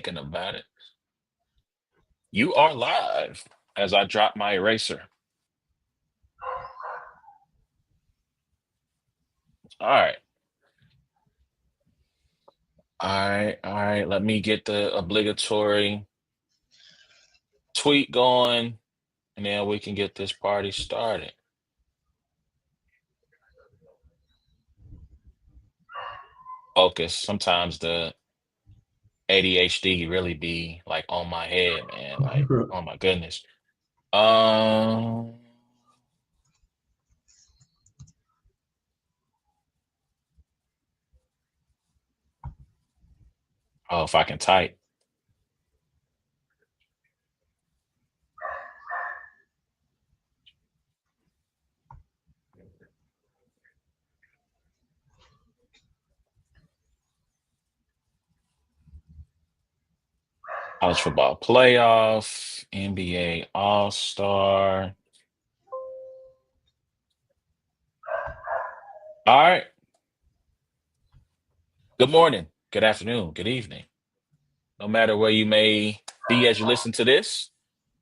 Thinking about it. You are live as I drop my eraser. All right. All right. All right. Let me get the obligatory tweet going and then we can get this party started. Focus. Sometimes the ADHD really be like on my head, man. Like, oh my goodness. Um, oh, if I can type. College football playoff, NBA All Star. All right. Good morning, good afternoon, good evening. No matter where you may be as you listen to this,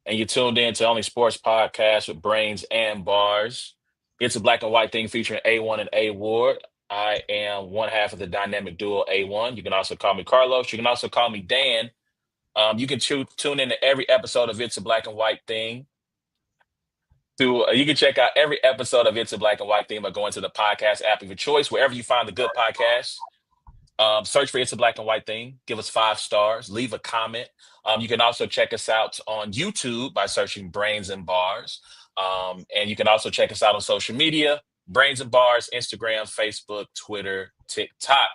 and you tuned in to Only Sports Podcast with Brains and Bars. It's a black and white thing featuring A1 and A Ward. I am one half of the dynamic duo A1. You can also call me Carlos. You can also call me Dan. You can tune in to every episode of It's a Black and White Thing. You can check out every episode of It's a Black and White Thing by going to the podcast app of your choice, wherever you find the good podcasts. Search for It's a Black and White Thing. Give us 5 stars. Leave a comment. You can also check us out on YouTube by searching Brains and Bars. And you can also check us out on social media, Brains and Bars, Instagram, Facebook, Twitter, TikTok.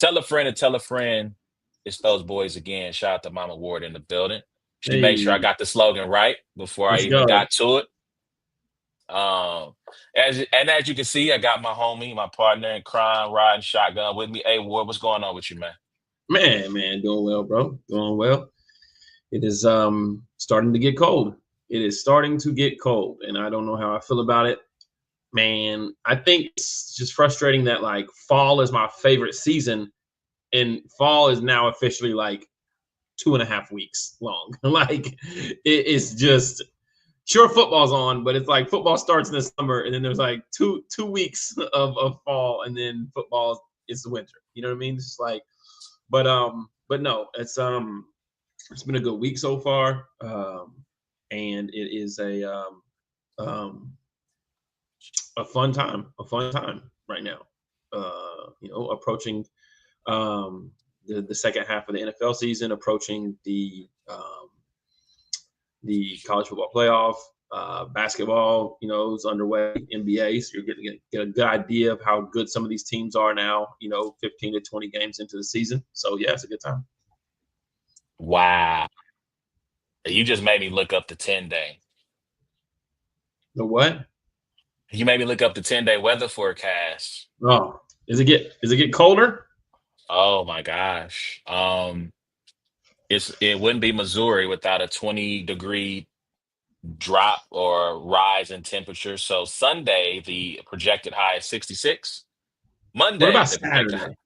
Tell a friend and tell a friend. It's those boys again. Shout out to Mama Ward in the building. She made sure I got the slogan right before I Let's even go. got to it. As you can see, I got my homie, my partner in crime, riding shotgun with me. Hey, Ward, what's going on with you, man? Man, doing well, bro. Doing well. It is starting to get cold. It is starting to get cold, and I don't know how I feel about it. Man, I think it's just frustrating that like fall is my favorite season, and fall is now officially like 2.5 weeks long. Like it is just sure football's on, but it's like football starts in the summer, and then there's like two weeks of fall, and then football is the winter. You know what I mean? It's just like, but no, it's been a good week so far, and it is a fun time right now. Approaching the second half of the NFL season, approaching the college football playoff. Basketball, is underway. NBA, so you're getting get a good idea of how good some of these teams are now. 15 to 20 games into the season. So yeah, it's a good time. Wow. You just made me look up the 10-day. The what? You made me look up the 10-day weather forecast. Oh, is it get colder? Oh my gosh. It wouldn't be Missouri without a 20-degree drop or rise in temperature. So Sunday, the projected high is 66. What Monday, about the projected Saturday?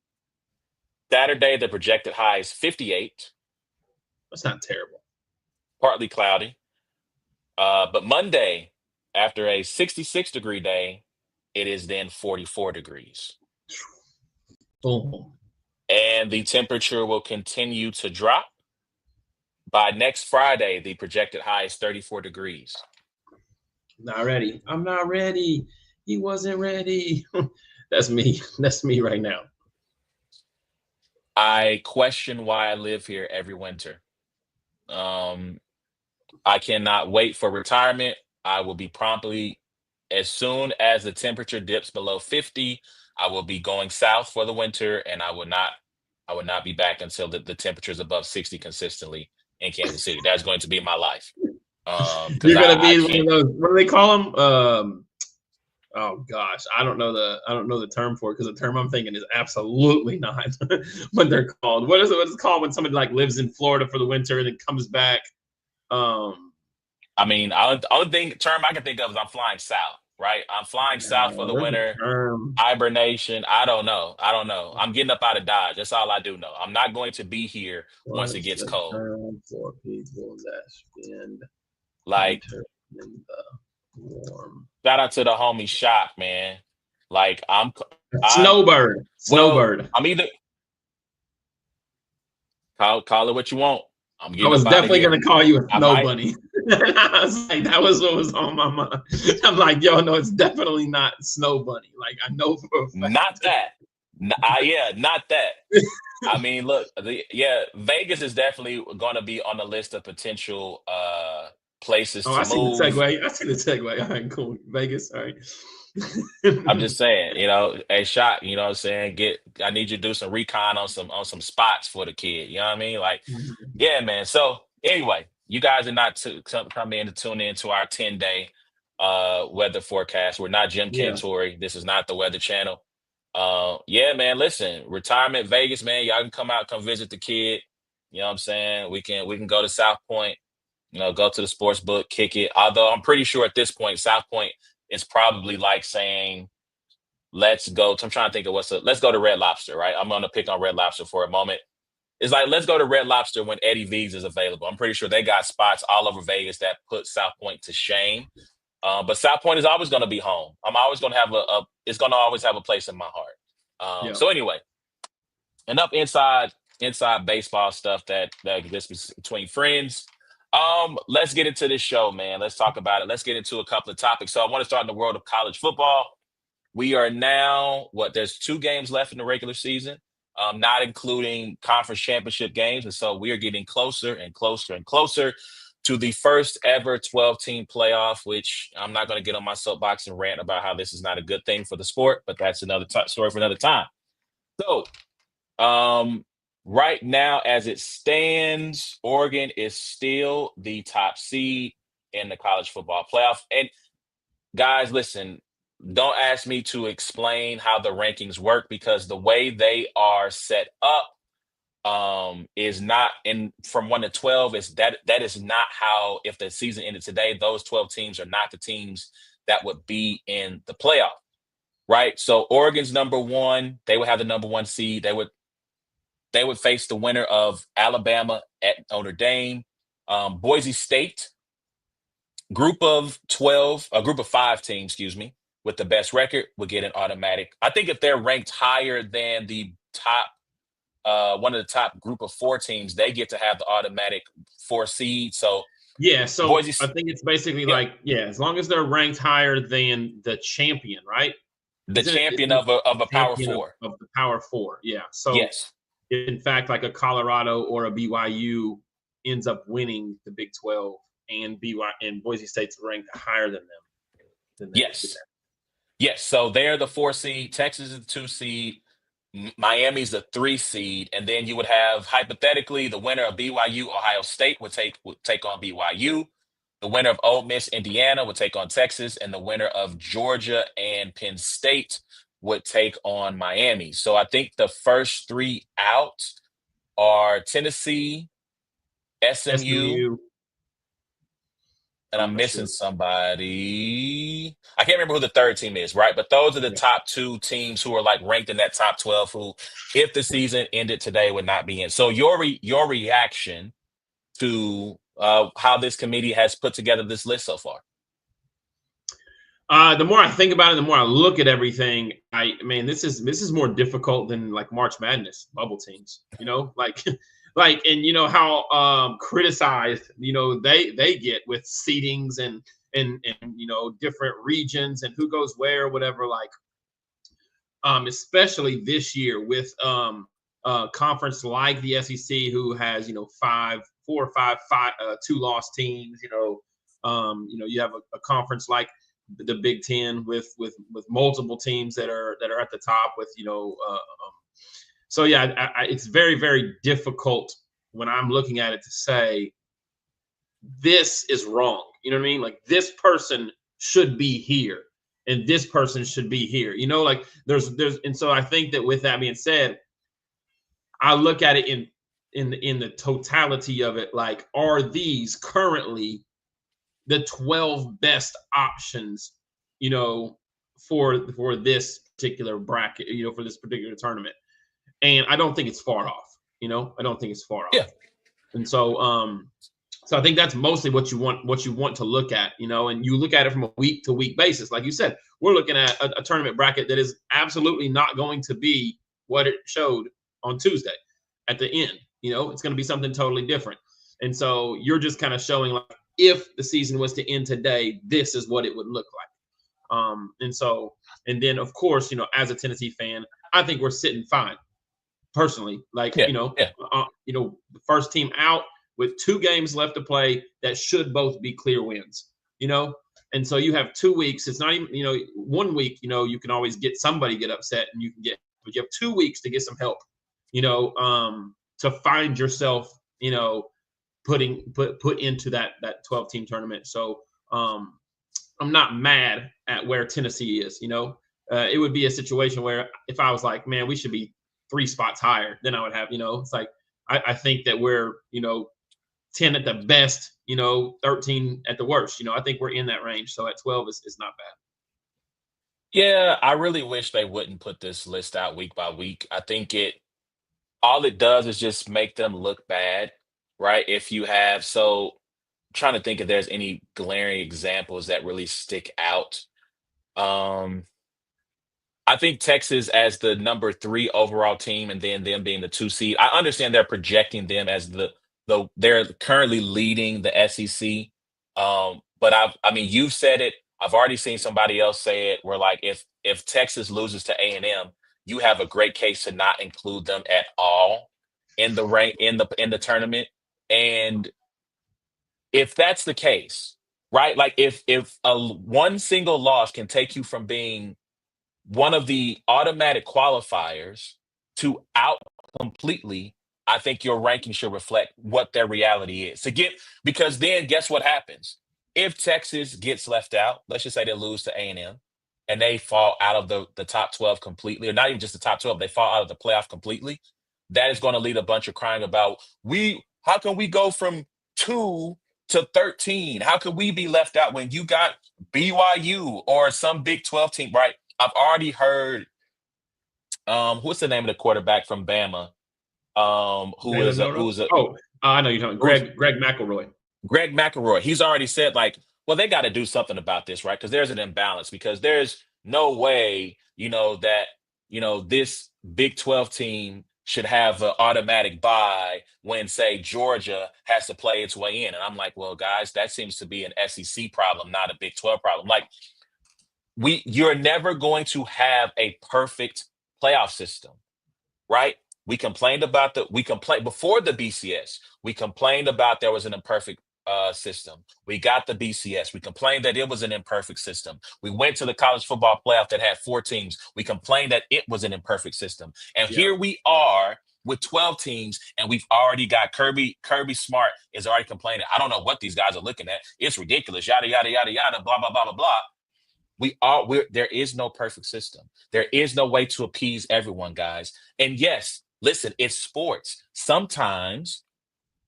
Saturday, the projected high is 58, That's not terrible. partly cloudy. But Monday, after a 66-degree day, it is then 44 degrees. Boom. And the temperature will continue to drop. By next Friday, the projected high is 34 degrees. Not ready. I'm not ready. He wasn't ready. That's me. That's me right now. I question why I live here every winter. I cannot wait for retirement. I will be promptly, as soon as the temperature dips below 50, I will be going south for the winter, and I would not be back until the temperature is above 60 consistently in Kansas City. That's going to be my life. Because You're gonna I be one can't. of those. What do they call them? Oh gosh, I don't know the term for it because the term I'm thinking is absolutely not what they're called. What is it? What is it called when somebody like lives in Florida for the winter and then comes back? I mean, only term I can think of is I'm flying south. right? I'm flying south for the There's a winter. term. Hibernation. I don't know. I don't know. I'm getting up out of Dodge. That's all I do know. I'm not going to be here once it What's gets the cold. term for people that spend Like, winter in the warm? shout out to the homie Shock, man. Like, I'm, Snowbird. well, Snowbird. I'm either call it what you want. I'm I getting was up out of definitely here. gonna call you a I snow might bunny. I was like, that was what was on my mind. I'm like, yo, no, it's definitely not snow bunny. Like I know for a not fact. that. Yeah, not that. I mean, look, yeah, Vegas is definitely going to be on the list of potential places Oh, to I see the move. segue. I see the segue. All right, cool. Vegas. All right. I'm just saying, a shot, you know what I'm saying? I need you to do some recon on some spots for the kid. You know what I mean? Like, yeah, man. So anyway, you guys are not to come in to tune in to our 10-day weather forecast. We're not Jim Yeah. Cantori. This is not the Weather Channel. Yeah, man. Listen, retirement Vegas, man. Y'all can come out, come visit the kid. You know what I'm saying? We can go to South Point, go to the sports book, kick it. Although I'm pretty sure at this point, South Point is probably like saying, let's go. I'm trying to think of let's go to Red Lobster, right? I'm gonna pick on Red Lobster for a moment. It's like, let's go to Red Lobster when Eddie V's is available. I'm pretty sure they got spots all over Vegas that put South Point to shame. But South Point is always going to be home. I'm always going to have it's going to always have a place in my heart. Yeah. So anyway, enough inside baseball stuff that exists between friends. Let's get into this show, man. Let's talk about it. Let's get into a couple of topics. So I want to start in the world of college football. We are now there's 2 games left in the regular season, not including conference championship games. And so we are getting closer and closer and closer to the first ever 12-team playoff, which I'm not going to get on my soapbox and rant about how this is not a good thing for the sport, but that's another story for another time. So, right now, as it stands, Oregon is still the top seed in the college football playoff. And guys, listen, don't ask me to explain how the rankings work, because the way they are set up is not in from 1 to 12. That is not how, if the season ended today, those 12 teams are not the teams that would be in the playoff, right? So Oregon's number 1, they would have the number 1 seed. They would face the winner of Alabama at Notre Dame. Boise State, a group of 5 teams, excuse me, with the best record would get an automatic. I think if they're ranked higher than the top, one of the top group of 4 teams, they get to have the automatic 4 seed. So Yeah. So Boise, I think it's basically yeah, like, yeah, as long as they're ranked higher than the champion, right? the Isn't it? champion Isn't it of the a Power champion Four. of the Power Four? Yeah. So Yes, in fact, like a Colorado or a BYU ends up winning the Big 12, and Boise State's ranked higher than them, then they would get yes, yes. So they're the 4 seed. Texas is the 2 seed. Miami's the 3 seed, and then you would have, hypothetically, the winner of BYU Ohio State would take on BYU. The winner of Ole Miss Indiana would take on Texas, and the winner of Georgia and Penn State would take on Miami. So I think the first 3 out are Tennessee, that. SMU, SMU, and I'm I'm not missing sure. somebody. I can't remember who the third team is, right? But those are the Yeah. top 2 teams who are like ranked in that top 12, who, if the season ended today, would not be in. So your reaction to how this committee has put together this list so far? The more I think about it, the more I look at everything. This is more difficult than like March Madness bubble teams. Like, and how criticized they get with seedings and different regions and who goes where, whatever. Like, especially this year with conference like the SEC, who has 4 or 5 2-loss teams. You have a conference like the Big Ten with multiple teams that are at the top with so yeah, it's very, very difficult when I'm looking at it to say this is wrong. You know what I mean? Like, this person should be here and this person should be here. Like there's and so I think that, with that being said, I look at it in the totality of it. Like, are these currently the 12 best options you know, for this particular bracket, you know, for this particular tournament. And I don't think it's far off. You know, I don't think it's far Yeah. off. And so I think that's mostly what you want to look at, you know, and you look at it from a week to week basis. Like you said, we're looking at a tournament bracket that is absolutely not going to be what it showed on Tuesday at the end. You know, it's going to be something totally different. And so you're just kind of showing, like, if the season was to end today, this is what it would look like. And then of course, you know, as a Tennessee fan, I think we're sitting fine personally. Like, Yeah. Yeah. the first team out with 2 games left to play that should both be clear wins, you know? And so you have 2 weeks. It's not even, 1 week, you can always get somebody get upset and but you have 2 weeks to get some help, to find yourself, put into that 12-team tournament. So I'm not mad at where Tennessee is, it would be a situation where if I was like, man, we should be 3 spots higher, then I would have, it's like, I think that we're, 10 at the best, 13 at the worst. I think we're in that range. So at 12 is not bad. Yeah, I really wish they wouldn't put this list out week by week. I think all it does is just make them look bad, right? If you have so trying to think if there's any glaring examples that really stick out. Um, I think Texas as the number 3 overall team and then them being the 2 seed. I understand they're projecting them as they're currently leading the SEC. But I mean, you've said it. I've already seen somebody else say it where, like, if Texas loses to A&M, you have a great case to not include them at all in the rank in the tournament. And if that's the case, right? Like if one single loss can take you from being one of the automatic qualifiers to out completely, I think your ranking should reflect what their reality is. Because then guess what happens? If Texas gets left out, let's just say they lose to A&M and they fall out of the top 12 completely, or not even just the top 12, they fall out of the playoff completely. That is going to lead a bunch of crying about how can we go from 2 to 13? How could we be left out when you got BYU or some Big 12 team, right? I've already heard what's the name of the quarterback from Bama? I know you're talking Greg McElroy. Greg McElroy. He's already said, like, well, they got to do something about this, right? Because there's an imbalance, because there's no way, that, this Big 12 team should have an automatic bye when, say, Georgia has to play its way in. And I'm like, well, guys, that seems to be an SEC problem, not a Big 12 problem. Like, you're never going to have a perfect playoff system, right? We complained before the BCS. We complained about there was an imperfect system. We got the BCS. We complained that it was an imperfect system. We went to the college football playoff that had 4 teams. We complained that it was an imperfect system. And here we are with 12 teams, and we've already got Kirby Smart is already complaining. I don't know what these guys are looking at. It's ridiculous. Yada, yada, yada, yada, blah, blah, blah, blah, blah. There is no perfect system. There is no way to appease everyone, guys. And yes, listen, it's sports. Sometimes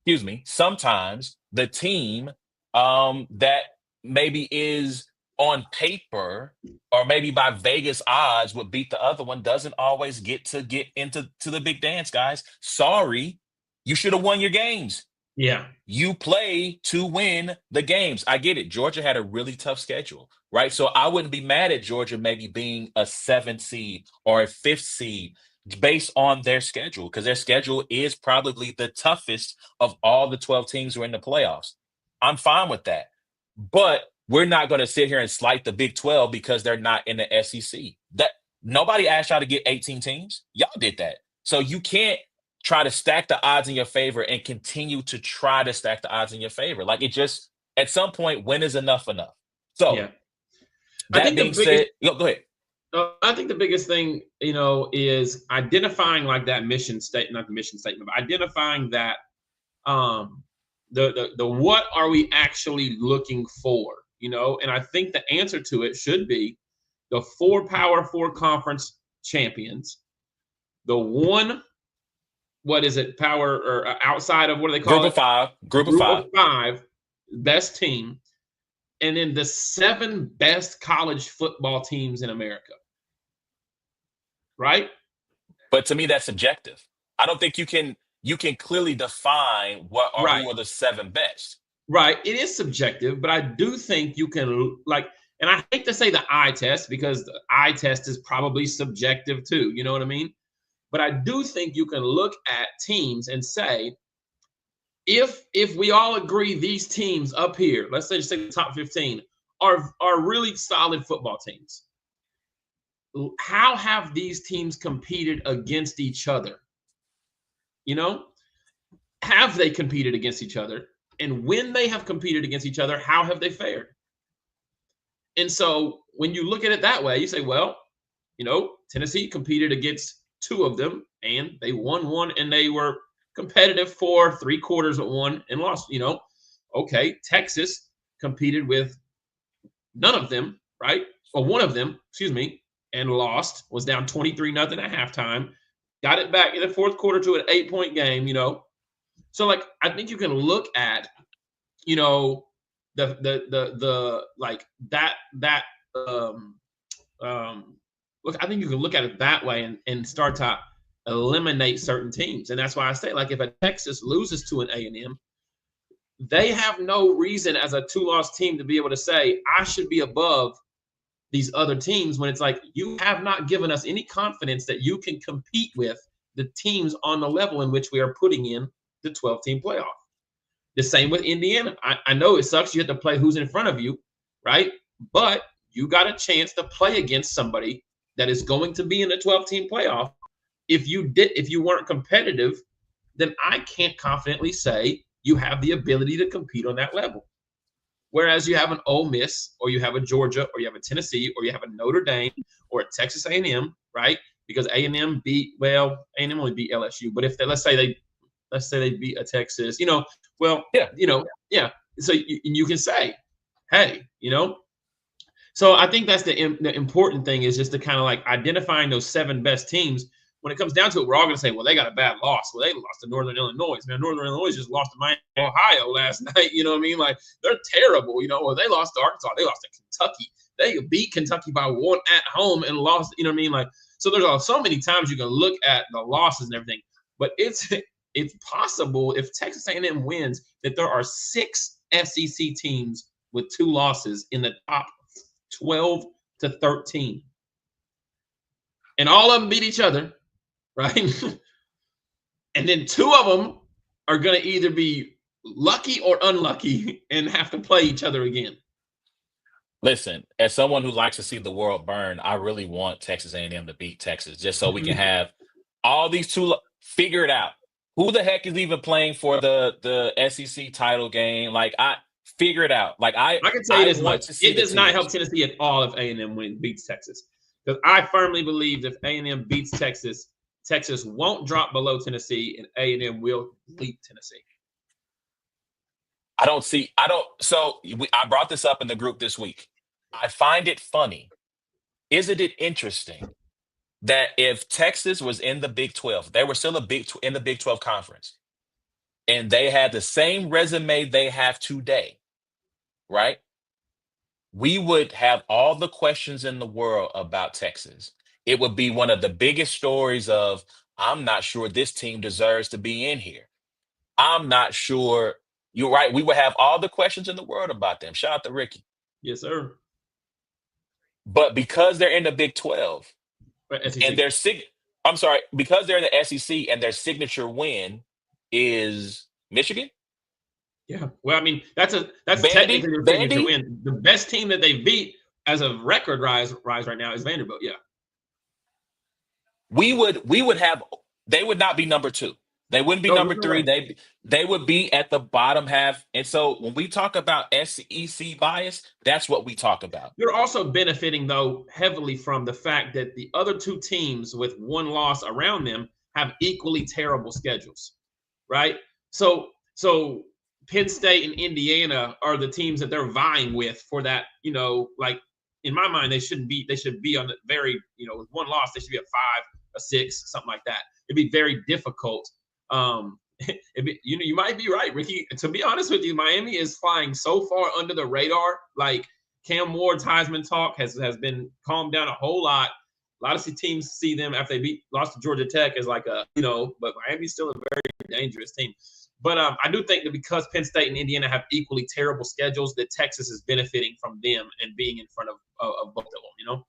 the team that maybe is on paper or maybe by Vegas odds would beat the other one doesn't always get into the big dance, guys. Sorry, you should have won your games. Yeah. You play to win the games. I get it. Georgia had a really tough schedule, right? So I wouldn't be mad at Georgia maybe being a 7th seed or a 5th seed based on their schedule, because their schedule is probably the toughest of all the 12 teams who are in the playoffs. I'm fine with that. But we're not going to sit here and slight the Big 12 because they're not in the SEC. That nobody asked y'all to get 18 teams. Y'all did that. So you can't try to stack the odds in your favor and continue to try to stack the odds in your favor. Like, it just, at some point, when is enough enough? So yeah. That being said, go ahead. I think the biggest thing, is identifying like that mission statement, not the mission statement, but identifying that the what are we actually looking for, and I think the answer to it should be the 4 Power 4 conference champions, the one, what is it, power or outside of, what do they call Group of 5 best team, and then the 7 best college football teams in America. Right? But to me, that's subjective. I don't think you can clearly define Right. who are the 7 best. Right. It is subjective, but I do think you can and I hate to say the eye test because the eye test is probably subjective too. You know what I mean? But I do think you can look at teams and say, if we all agree these teams up here, let's say just take the top 15, are really solid football teams. How have these teams competed against each other? You know, have they competed against each other? And when they have competed against each other, how have they fared? And so when you look at it that way, you say, well, Tennessee competed against 2 of them and they won one and they were competitive for 3/4 of one and lost. Okay, Texas competed with none of them, right? Or one of them, excuse me, and lost, was down 23-0 at halftime, got it back in the 4th quarter to an 8-point game, So I think you can look at, look, I think you can look at it that way and start to eliminate certain teams. And that's why I say, if a Texas loses to an A&M, they have no reason as a 2-loss team to be able to say, I should be above these other teams, when it's you have not given us any confidence that you can compete with the teams on the level in which we are putting in the 12-team playoff. The same with Indiana. I know it sucks. You have to play who's in front of you, right? But you got a chance to play against somebody that is going to be in the 12-team playoff. If you weren't competitive, then I can't confidently say you have the ability to compete on that level. Whereas you have an Ole Miss, or you have a Georgia, or you have a Tennessee, or you have a Notre Dame, or a Texas A&M, right? Because A&M only beat LSU. But if let's say they beat a Texas, yeah. So you can say, hey, So I think that's the important thing, is just to kind of identifying those 7 best teams. When it comes down to it, we're all going to say, well, they got a bad loss. Well, they lost to Northern Illinois. Man, Northern Illinois just lost to Miami, Ohio last night. You know what I mean? They're terrible. Or they lost to Arkansas. They lost to Kentucky. They beat Kentucky by 1 at home and lost. You know what I mean? So there's so many times you can look at the losses and everything. But it's possible, if Texas A&M wins, that there are 6 SEC teams with 2 losses in the top 12 to 13. And all of them beat each other. Right? And then 2 of them are going to either be lucky or unlucky and have to play each other again. Listen, as someone who likes to see the world burn, I really want Texas A&M to beat Texas, just so we can have all these 2 figure it out. Who the heck is even playing for the SEC title game? I figure it out. I can tell you this much: it does not help Tennessee at all if A&M beats Texas, because I firmly believe if A&M beats Texas, Texas won't drop below Tennessee, and A&M will leap Tennessee. I brought this up in the group this week. I find it funny. Isn't it interesting that if Texas was in the Big 12, they were still in the Big 12 conference, and they had the same resume they have today, right? We would have all the questions in the world about Texas. It would be one of the biggest stories of, I'm not sure this team deserves to be in here. I'm not sure. You're right. We would have all the questions in the world about them. Shout out to Ricky. Yes, sir. But because they're in the Big 12 and because they're in the SEC and their signature win is Michigan. Yeah. Well, I mean, that's technically their signature win. The best team that they beat as a record rise right now is Vanderbilt. Yeah. We would have, they would not be number 2. They wouldn't be number 3. Right. They would be at the bottom half. And so when we talk about SEC bias, that's what we talk about. You're also benefiting, though, heavily from the fact that the other 2 teams with 1 loss around them have equally terrible schedules, right? So Penn State and Indiana are the teams that they're vying with for that, in my mind, they should be on the very, with 1 loss, they should be a 5, a 6, something like that. It'd be very difficult You might be right, Ricky. To be honest with you, Miami is flying so far under the radar. Like Cam Ward's Heisman talk has been calmed down a whole lot. A lot of teams see them after they lost to Georgia Tech as like but Miami's still a very dangerous team. But I do think that because Penn State and Indiana have equally terrible schedules, that Texas is benefiting from them and being in front of both of them.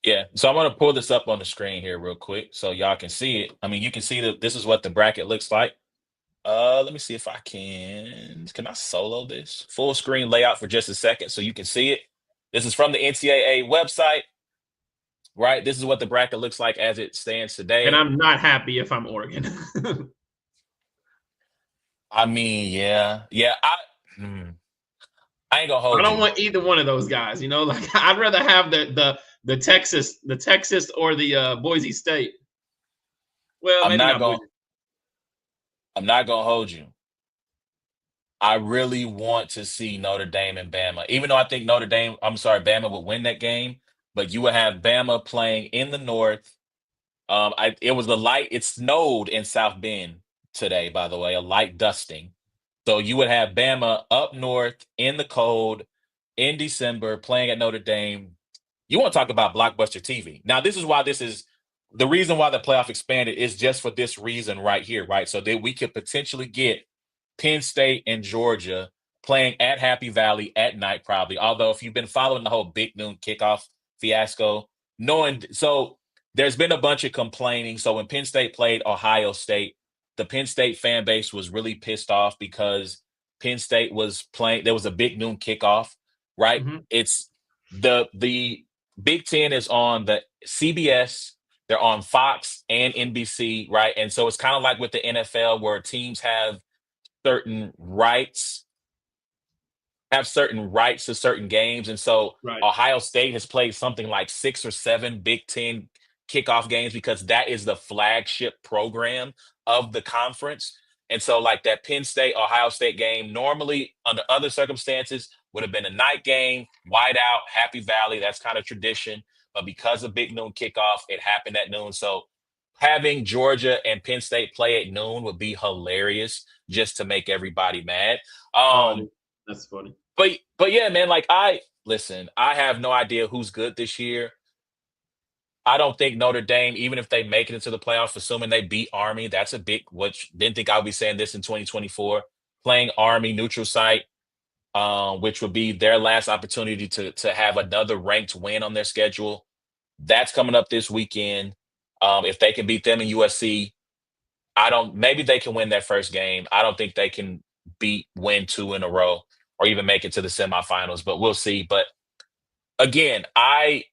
Yeah. So I'm going to pull this up on the screen here real quick so y'all can see it. I mean, you can see that this is what the bracket looks like. Let me see if I can. Can I solo this? Full screen layout for just a second so you can see it. This is from the NCAA website, right? This is what the bracket looks like as it stands today. And I'm not happy if I'm Oregon. I mean, yeah. I ain't gonna hold I don't you. want either one of those guys. Like I'd rather have the Texas or the Boise State. Well, maybe not Boise. I'm not gonna hold you. I really want to see Notre Dame and Bama, even though I think Bama would win that game, but you would have Bama playing in the north. It snowed in South Bend today, by the way, a light dusting. So you would have Bama up north in the cold in December playing at Notre Dame. You want to talk about blockbuster TV. Now, this is why the reason why the playoff expanded is just for this reason right here, right? So that we could potentially get Penn State and Georgia playing at Happy Valley at night, probably. Although, if you've been following the whole big noon kickoff fiasco, there's been a bunch of complaining. So when Penn State played Ohio State, the Penn State fan base was really pissed off because Penn State was playing. There was a big noon kickoff, right? Mm-hmm. It's the Big Ten is on the CBS. They're on Fox and NBC, right? And so it's kind of like with the NFL where teams have certain rights to certain games. And so Right. Ohio State has played something like 6 or 7 Big Ten kickoff games because that is the flagship program of the conference. And so like that Penn State, Ohio State game, normally under other circumstances would have been a night game, wide out, Happy Valley. That's kind of tradition. But because of big noon kickoff, it happened at noon. So having Georgia and Penn State play at noon would be hilarious just to make everybody mad. That's funny. But yeah, man, like I have no idea who's good this year. I don't think Notre Dame, even if they make it into the playoffs, assuming they beat Army, that's a big, which didn't think I would be saying this in 2024, playing Army neutral site, which would be their last opportunity to have another ranked win on their schedule. That's coming up this weekend. If they can beat them in USC, maybe they can win their first game. I don't think they can win 2 in a row or even make it to the semifinals, but we'll see. But again, I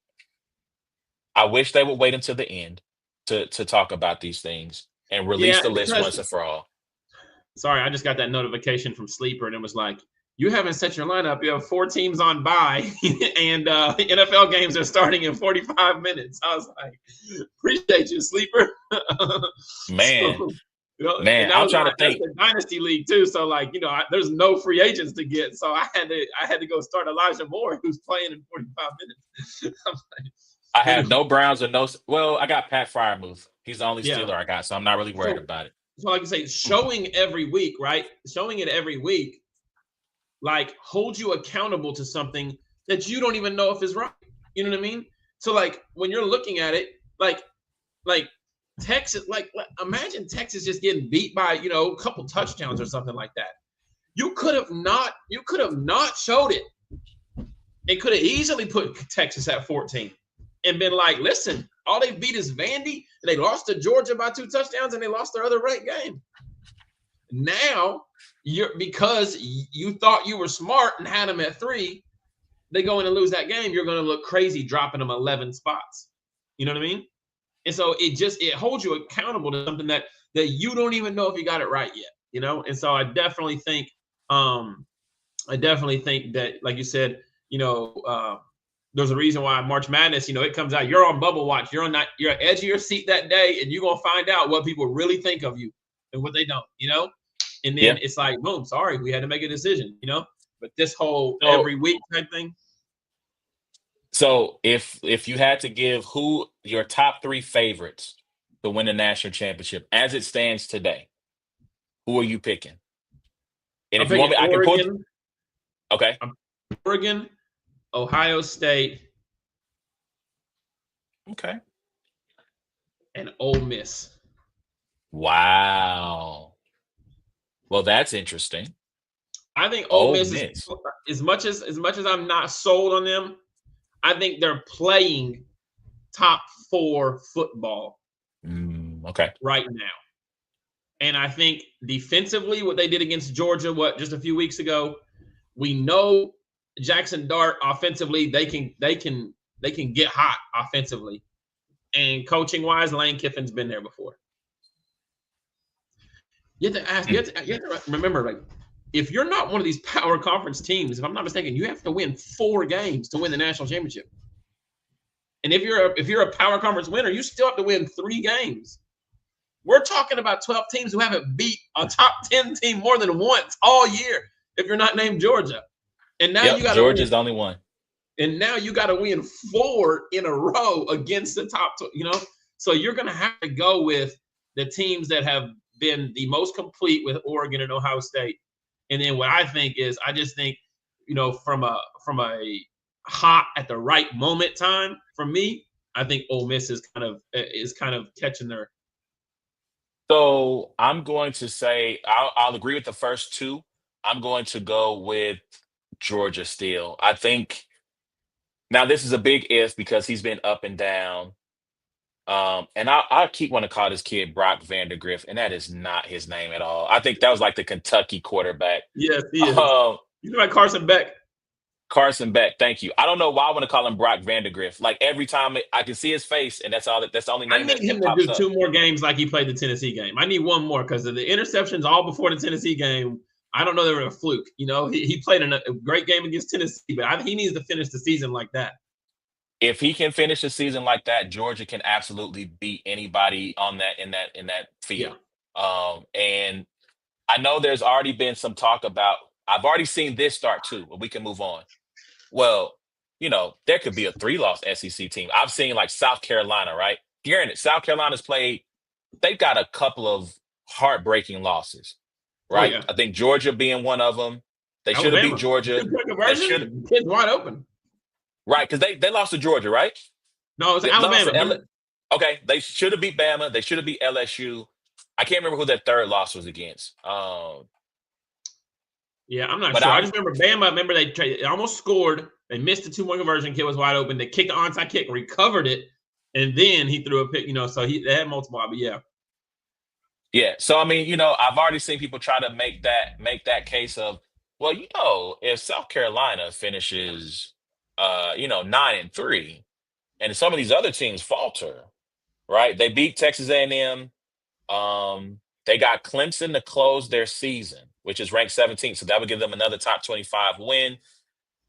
wish they would wait until the end to talk about these things and release the list once and for all. Sorry, I just got that notification from Sleeper, and it was like, you haven't set your lineup. You have 4 teams on bye, and NFL games are starting in 45 minutes. I was like, appreciate you, Sleeper. Man. So, man, I'm trying to think. That's the dynasty league too, so like there's no free agents to get, so I had to go start Elijah Moore, who's playing in 45 minutes. I have no Browns or no. Well, I got Pat Fryermuth. He's the only Yeah. Steeler I got, so I'm not really worried about it. So like I say, showing every week, right? Showing it every week, like holds you accountable to something that you don't even know if is right. You know what I mean? So like when you're looking at it, like Texas, like imagine Texas just getting beat by a couple touchdowns or something like that. You could have not showed it. It could have easily put Texas at 14 and been like, listen, all they beat is Vandy. They lost to Georgia by 2 touchdowns and they lost their other ranked game. Now because you thought you were smart and had them at 3, they go in and lose that game. You're going to look crazy dropping them 11 spots. You know what I mean? And so it holds you accountable to something that you don't even know if you got it right yet, And so I definitely think that, like you said, there's a reason why March Madness, it comes out. You're on bubble watch. You're edge of your seat that day, and you're gonna find out what people really think of you and what they don't. And then It's like, boom, sorry, we had to make a decision. But this whole every week type thing. So if you had to give who your top 3 favorites to win the national championship as it stands today, Who are you picking? And I'm if you want picking me, I can put. Oregon. Okay. I'm Oregon, Ohio State, Okay. and Ole Miss. Wow. Well, that's interesting. I think Ole Ole Miss is Miss. as much as I'm not sold on them. I think they're playing top four football Okay. right now. And I think defensively, what they did against Georgia, just a few weeks ago, we know Jackson Dart offensively, they can get hot offensively. And coaching wise, Lane Kiffin's been there before. You have to ask, you have to remember, like, if you're not one of these power conference teams, if I'm not mistaken, you have to win 4 games to win the national championship. And if you're a power conference winner, you still have to win 3 games. We're talking about 12 teams who haven't beat a top 10 team more than once all year. If you're not named Georgia, and now you Yep. got to Georgia's win, the only one. and now you got to win 4 in a row against the top, So you're going to have to go with the teams that have been the most complete with Oregon and Ohio State. And then what I think is, I just think, from a hot at the right moment time for me, I think Ole Miss is kind of catching their. So I'm going to say I'll agree with the first two. I'm going to go with Georgia still. I think now this is a big if because he's been up and down. And I keep wanting to call this kid Brock Vandergriff, and that is not his name at all. I think that was like the Kentucky quarterback. Yes, he is. Um, You know, like Carson Beck. Carson Beck, thank you. I don't know why I want to call him Brock Vandergriff. Like every time I can see his face, and that's all. That's the only I name need that him to pops do up. 2 more games like he played the Tennessee game. I need one more because the interceptions all before the Tennessee game. I don't know they were a fluke. He played a great game against Tennessee, but he needs to finish the season like that. If he can finish the season like that, Georgia can absolutely beat anybody on that Yeah. field. And I know there's already been some talk about. I've already seen this start too, but we can move on. Well, there could be a 3-loss SEC team. I've seen like South Carolina, right? Granted, South Carolina's played. They've got a couple of heartbreaking losses, Oh right? yeah. I think Georgia being one of them. They should have beat Alabama. Georgia. Two-point They should have, conversion. Kid's wide open. right? Because they lost to Georgia, right? No, it's They lost Alabama. to Okay, they should have beat Bama. They should have beat LSU. I can't remember who that third loss was against. Yeah, I'm not But sure. I I'm just remember Bama. Remember they almost scored. They missed the 2-point conversion. Kid was wide open. They kicked the onside kick, recovered it, and then he threw a pick. So they had multiple. But yeah. Yeah. So I mean, I've already seen people try to make that case of, well, if South Carolina finishes 9-3, and some of these other teams falter, right? They beat Texas A&M. They got Clemson to close their season, which is ranked 17th. So that would give them another top 25 win.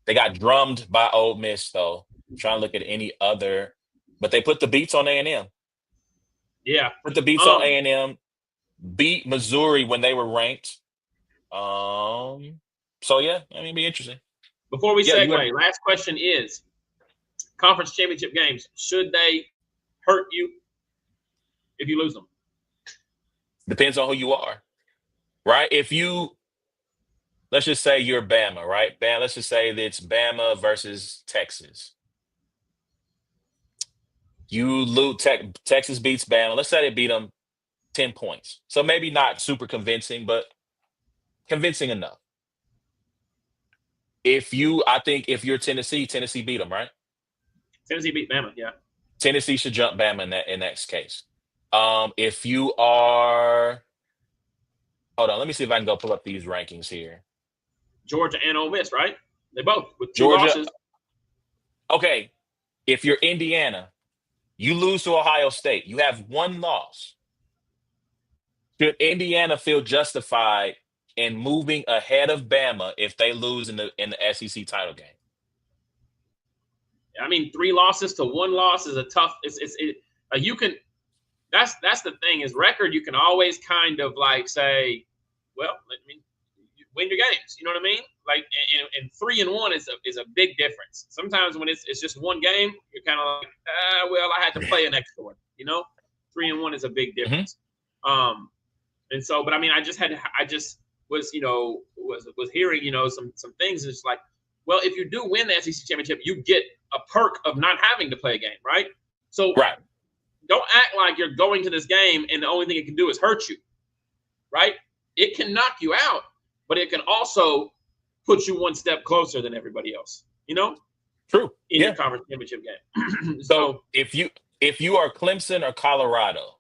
They got drummed by Ole Miss, though. I'm trying to look at any other, but they put the beats on A&M. Yeah. Put the beats on A&M. Beat Missouri when they were ranked. So yeah, it'd be interesting. Before we segue, last question is: conference championship games, should they hurt you if you lose them? Depends on who you are, right? Let's just say you're Bama, right? Let's just say that it's Bama versus Texas. You lose. Texas beats Bama. Let's say they beat them 10 points. So maybe not super convincing, but convincing enough. I think if you're Tennessee beat them, right? Tennessee beat Bama, yeah. Tennessee should jump Bama in that case. If you are, hold on, let me see if I can go pull up these rankings here. Georgia and Ole Miss, right? They both with 2 Georgia. losses. Okay, if you're Indiana, you lose to Ohio State. You have 1 loss. Should Indiana feel justified in moving ahead of Bama if they lose in the SEC title game? I mean, 3 losses to 1 loss is a tough. You can. That's the thing is record. You can always kind of like say, well, you win your games. You know what I mean? Like, and 3-1 is a big difference. Sometimes when it's just 1 game, you're kind of like, well, I had to play an extra one. 3-1 is a big difference. And so, but I mean, I just was, was hearing, some things. And it's like, well, if you do win the SEC championship, you get a perk of not having to play a game, right? So Right. don't act like you're going to this game and the only thing it can do is hurt you, right? It can knock you out, but it can also put you one step closer than everybody else, True. in your Yeah. conference championship game. So if you are Clemson or Colorado,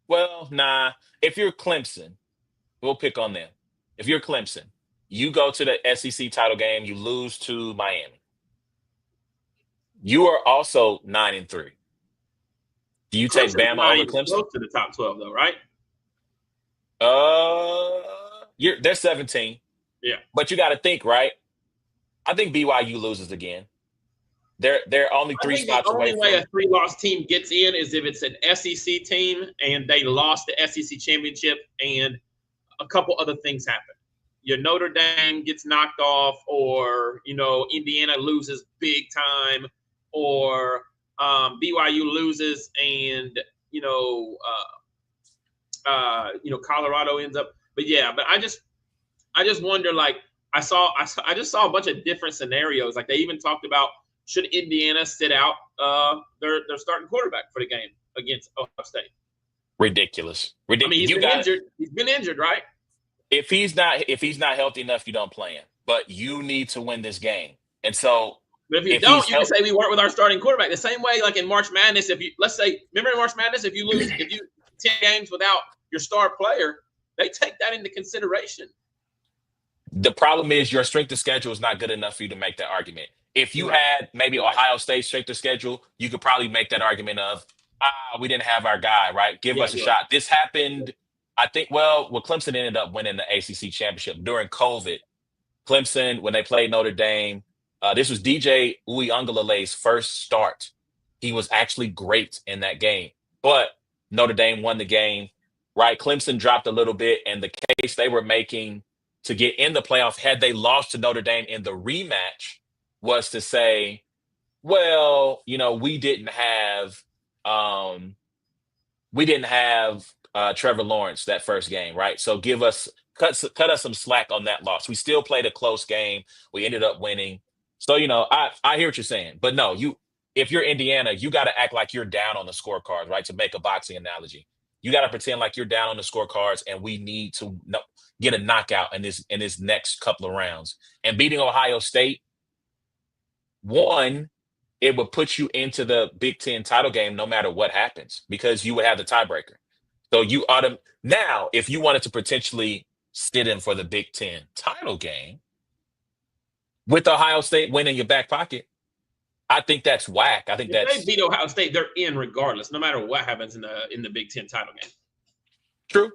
well, nah. If you're Clemson, we'll pick on them. If you're Clemson, you go to the SEC title game, you lose to Miami. You are also 9-3. Do you take Clemson's Bama not over even Clemson? close to the top 12, though, right? They're 17, Yeah. but you got to think, right? I think BYU loses again. They're only I three think the spots away only way from a 3-loss team gets in is if it's an SEC team and they lost the SEC championship and a couple other things happen. Your Notre Dame gets knocked off, or Indiana loses big time, or BYU loses, and Colorado ends up. But yeah, but I just wonder. Like I just saw a bunch of different scenarios. Like they even talked about, should Indiana sit out their starting quarterback for the game against Ohio State? ridiculous. I mean, Ridiculous. he's You been got injured. He's been injured, right? if he's not healthy enough, you don't play him. But you need to win this game. And so But if you if don't, he's you can healthy, say we weren't with our starting quarterback. The same way, like in March Madness, if you remember in March Madness, if you 10 games without your star player, they take that into consideration. the problem is your strength of schedule is not good enough for you to make that argument. If you Right. had maybe Right. Ohio State strength of schedule, you could probably make that argument of, we didn't have our guy, right? Give Yeah, us a you're right. shot. This happened, I think, well, Clemson ended up winning the ACC championship during COVID. Clemson, when they played Notre Dame, this was DJ Uiagalelei's first start. He was actually great in that game, but Notre Dame won the game, right? Clemson dropped a little bit, and the case they were making to get in the playoff, had they lost to Notre Dame in the rematch, was to say, well, um, we didn't have Trevor Lawrence that first game, right? So cut us some slack on that loss. We still played a close game. We ended up winning. So I hear what you're saying, but no, if you're Indiana, you got to act like you're down on the scorecards, right? To make a boxing analogy, you got to pretend like you're down on the scorecards, and we need to get a knockout in this next couple of rounds. And beating Ohio State, one, it would put you into the Big Ten title game no matter what happens, because you would have the tiebreaker. So now, if you wanted to potentially sit in for the Big Ten title game with Ohio State winning your back pocket, I think that's whack. I think If they that's beat Ohio State, they're in regardless, no matter what happens in the Big Ten title game. true.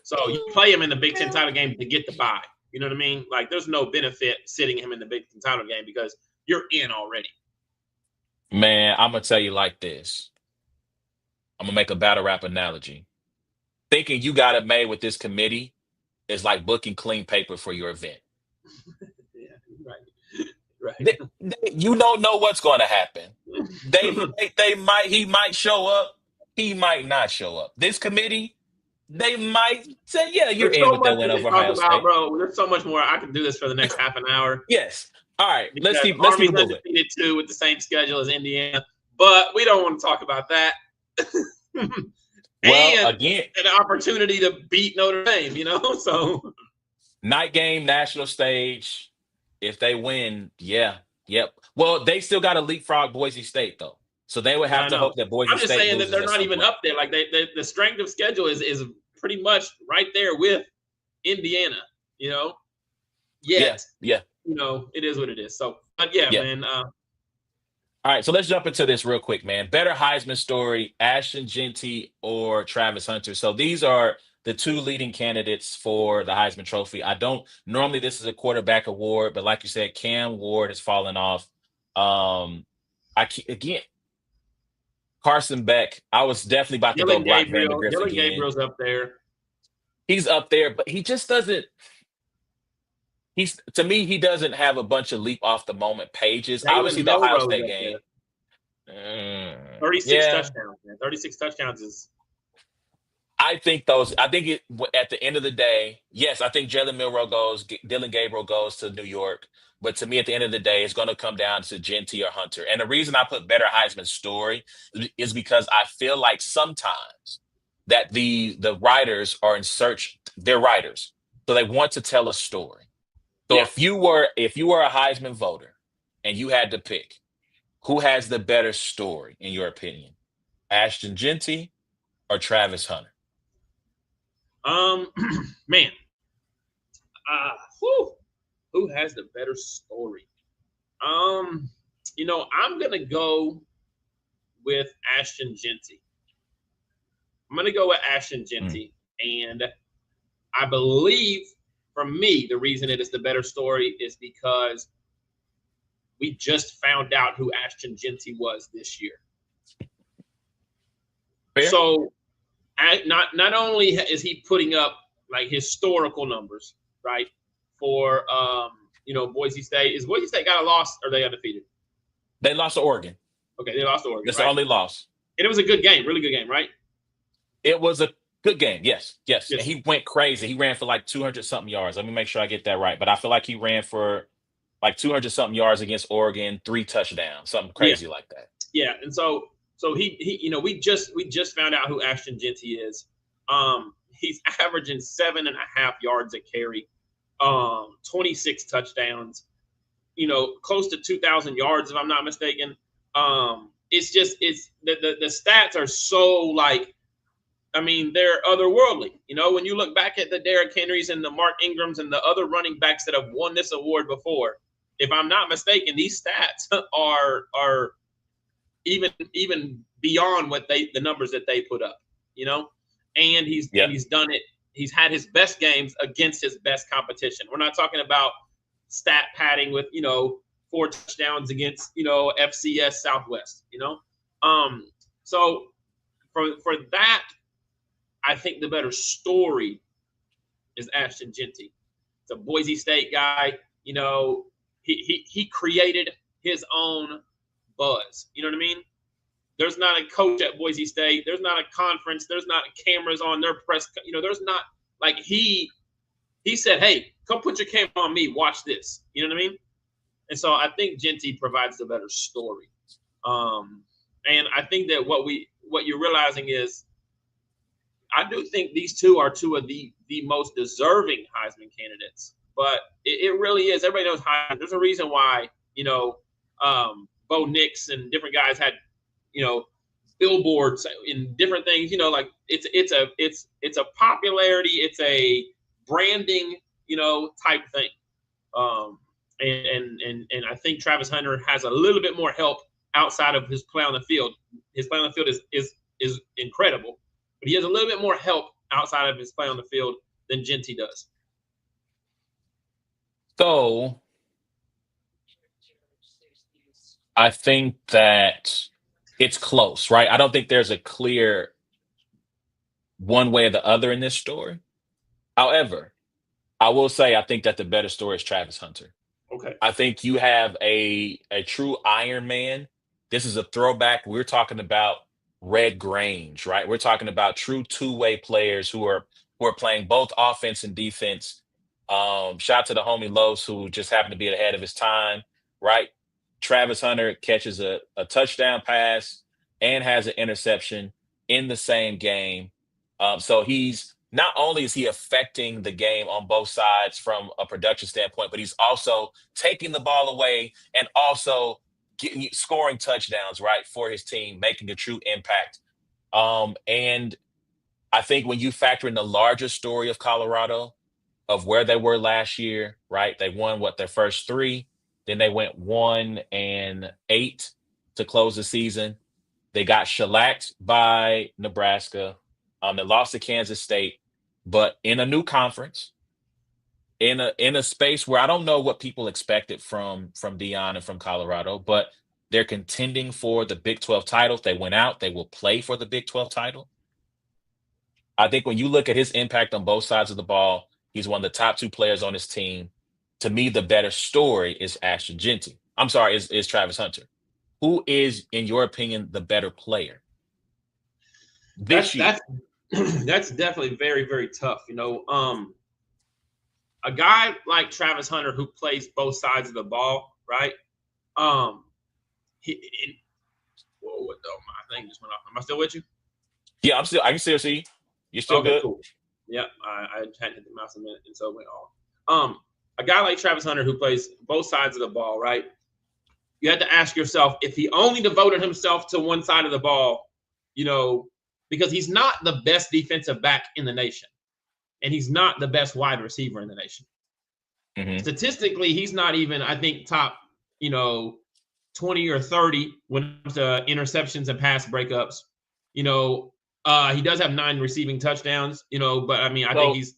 So you play him in the Big Ten title game to get the bye. You know what I mean? Like there's no benefit sitting him in the Big Ten title game because you're in already. Man, I'm gonna tell you like this. I'm gonna make a battle rap analogy. Thinking you got it made with this committee is like booking clean paper for your event. Yeah, right. You don't know what's going to happen. He might show up. He might not show up. This committee, they might say, yeah, you're There's in so with that much win to over talk Ohio about, State. bro. There's so much more. I could do this for the next half an hour. Yes. All right. Let's keep Army's it moving. undefeated too with the same schedule as Indiana, but we don't want to talk about that. Well, and again, an opportunity to beat Notre Dame, So night game, national stage. If they win, yeah, yep. Well, they still got to leapfrog Boise State though, so they would have to hope that Boise I'm just State saying that loses they're at not some even point. up there. Like the strength of schedule is pretty much right there with Indiana. Yet, Yeah. it is what it is. So, but yeah, Yeah. man. All right, so let's jump into this real quick, man. Better Heisman story, Ashton Jeanty or Travis Hunter. So these are the two leading candidates for the Heisman Trophy. I don't normally this is a quarterback award, but like you said, Cam Ward has fallen off. Again, Carson Beck. I was definitely about to go block Vandegrift Dylan again. Gabriel's up there. He's up there, but he just doesn't. To me, he doesn't have a bunch of leap off the moment pages. Jalen Obviously, the Ohio Milroe's State up game. there. 36 touchdowns, man. 36 touchdowns is I think at the end of the day, yes, I think Jalen Milroe goes, Dylan Gabriel goes to New York. But to me, at the end of the day, it's going to come down to Jeanty or Hunter. And the reason I put better Heisman story is because I feel like sometimes that the writers are in search, they're writers. So they want to tell a story. So Yeah. if you were a Heisman voter and you had to pick, who has the better story in your opinion? Ashton Jeanty or Travis Hunter? Um, man, whew, who has the better story? Um, I'm gonna go with Ashton Jeanty. I'm gonna go with Ashton Mm. Jeanty, and I believe, for me, the reason it is the better story is because we just found out who Ashton Jeanty was this year. Fair? So, not only is he putting up like historical numbers, right, for Boise State. Is Boise State got a loss or are they undefeated? They lost to Oregon. Okay, they lost to Oregon, That's the right? only loss. And it was a good game, really good game, right? It was a good game. Yes, yes. And Yes. he went crazy. He ran for like 200 something yards. Let me make sure I get that right. But I feel like he ran for like 200 something yards against Oregon, 3 touchdowns, something Yeah, crazy like that. yeah. And so he we just found out who Ashton Jeanty is. He's averaging 7.5 yards a carry, 26 touchdowns, close to 2,000 yards if I'm not mistaken. It's the stats are so like, I mean, they're otherworldly. When you look back at the Derrick Henrys and the Mark Ingrams and the other running backs that have won this award before, if I'm not mistaken, these stats are even beyond what the numbers that they put up. And Yeah. he's done it. He's had his best games against his best competition. We're not talking about stat padding with 4 touchdowns against FCS Southwest. So for that, I think the better story is Ashton Jeanty. It's a Boise State guy. He created his own buzz. You know what I mean? There's not a coach at Boise State. There's not a conference. There's not cameras on their press. There's not like he said, "Hey, come put your camera on me. Watch this." You know what I mean? And so I think Jeanty provides the better story. And I think that what you're realizing is, I do think these two are two of the most deserving Heisman candidates. But it really is. Everybody knows Heisman. There's a reason why Bo Nix and different guys had billboards in different things. Like it's a popularity, it's a branding, type thing. And I think Travis Hunter has a little bit more help outside of his play on the field. His play on the field is incredible, but he has a little bit more help outside of his play on the field than Jeanty does. So I think that it's close, right? I don't think there's a clear one way or the other in this story. However, I will say I think that the better story is Travis Hunter. Okay. I think you have a true Iron Man. This is a throwback. We're talking about Red Grange, right? We're talking about true two-way players who are playing both offense and defense. Shout out to the homie Los, who just happened to be ahead of his time, right? Travis Hunter catches a touchdown pass and has an interception in the same game. So he's not only is he affecting the game on both sides from a production standpoint, but he's also taking the ball away and also scoring touchdowns, right, for his team, making a true impact. And I think when you factor in the larger story of Colorado, of where they were last year, right? They won their first three, then they went 1-8 to close the season. They got shellacked by Nebraska. They lost to Kansas State, but in a new conference, in a space where I don't know what people expected from Dion and from Colorado, but they're contending for the Big 12 title. If they went out, they will play for the Big 12 title. I think when you look at his impact on both sides of the ball, he's one of the top two players on his team. To me, the better story is Ashton Jeanty. I'm sorry, is Travis Hunter. Who is, in your opinion, the better player this That's year? That's definitely very, very tough. A guy like Travis Hunter who plays both sides of the ball, right? Um, whoa, what the, my thing just went off. Am I still with you? Yeah, I can still see you. You're still Okay, good. cool. Yeah, I hadn't hit the mouse a minute, and so it went off. A guy like Travis Hunter who plays both sides of the ball, right? You have to ask yourself if he only devoted himself to one side of the ball, because he's not the best defensive back in the nation, and he's not the best wide receiver in the nation. Mm-hmm. Statistically, he's not even, I think, top, 20 or 30 when it comes to interceptions and pass breakups. He does have 9 receiving touchdowns, but I mean, I think So he's,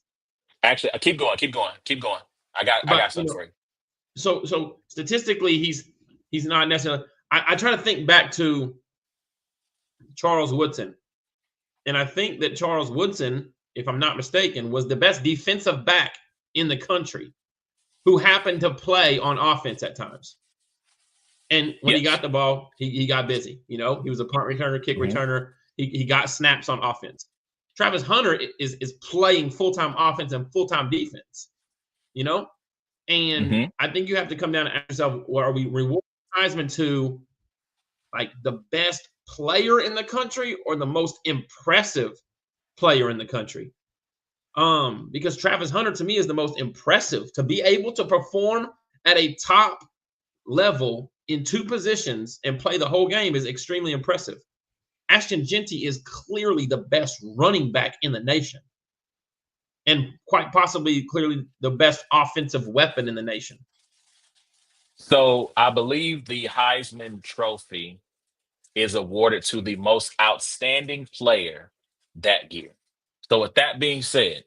actually, keep going, keep going, keep going. I but got something for you. so statistically, he's not necessarily. I try to think back to Charles Woodson, and I think that Charles Woodson, if I'm not mistaken, was the best defensive back in the country who happened to play on offense at times. And when he Yes. got the ball, he got busy. He was a punt returner, kick Mm-hmm. returner. He got snaps on offense. Travis Hunter is playing full-time offense and full-time defense, And Mm-hmm. I think you have to come down and ask yourself, well, are we rewarding Heisman to like the best player in the country or the most impressive player in the country? Because Travis Hunter to me is the most impressive. To be able to perform at a top level in 2 positions and play the whole game is extremely impressive. Ashton Jeanty is clearly the best running back in the nation, and quite possibly clearly the best offensive weapon in the nation. So I believe the Heisman Trophy is awarded to the most outstanding player that year. So with that being said,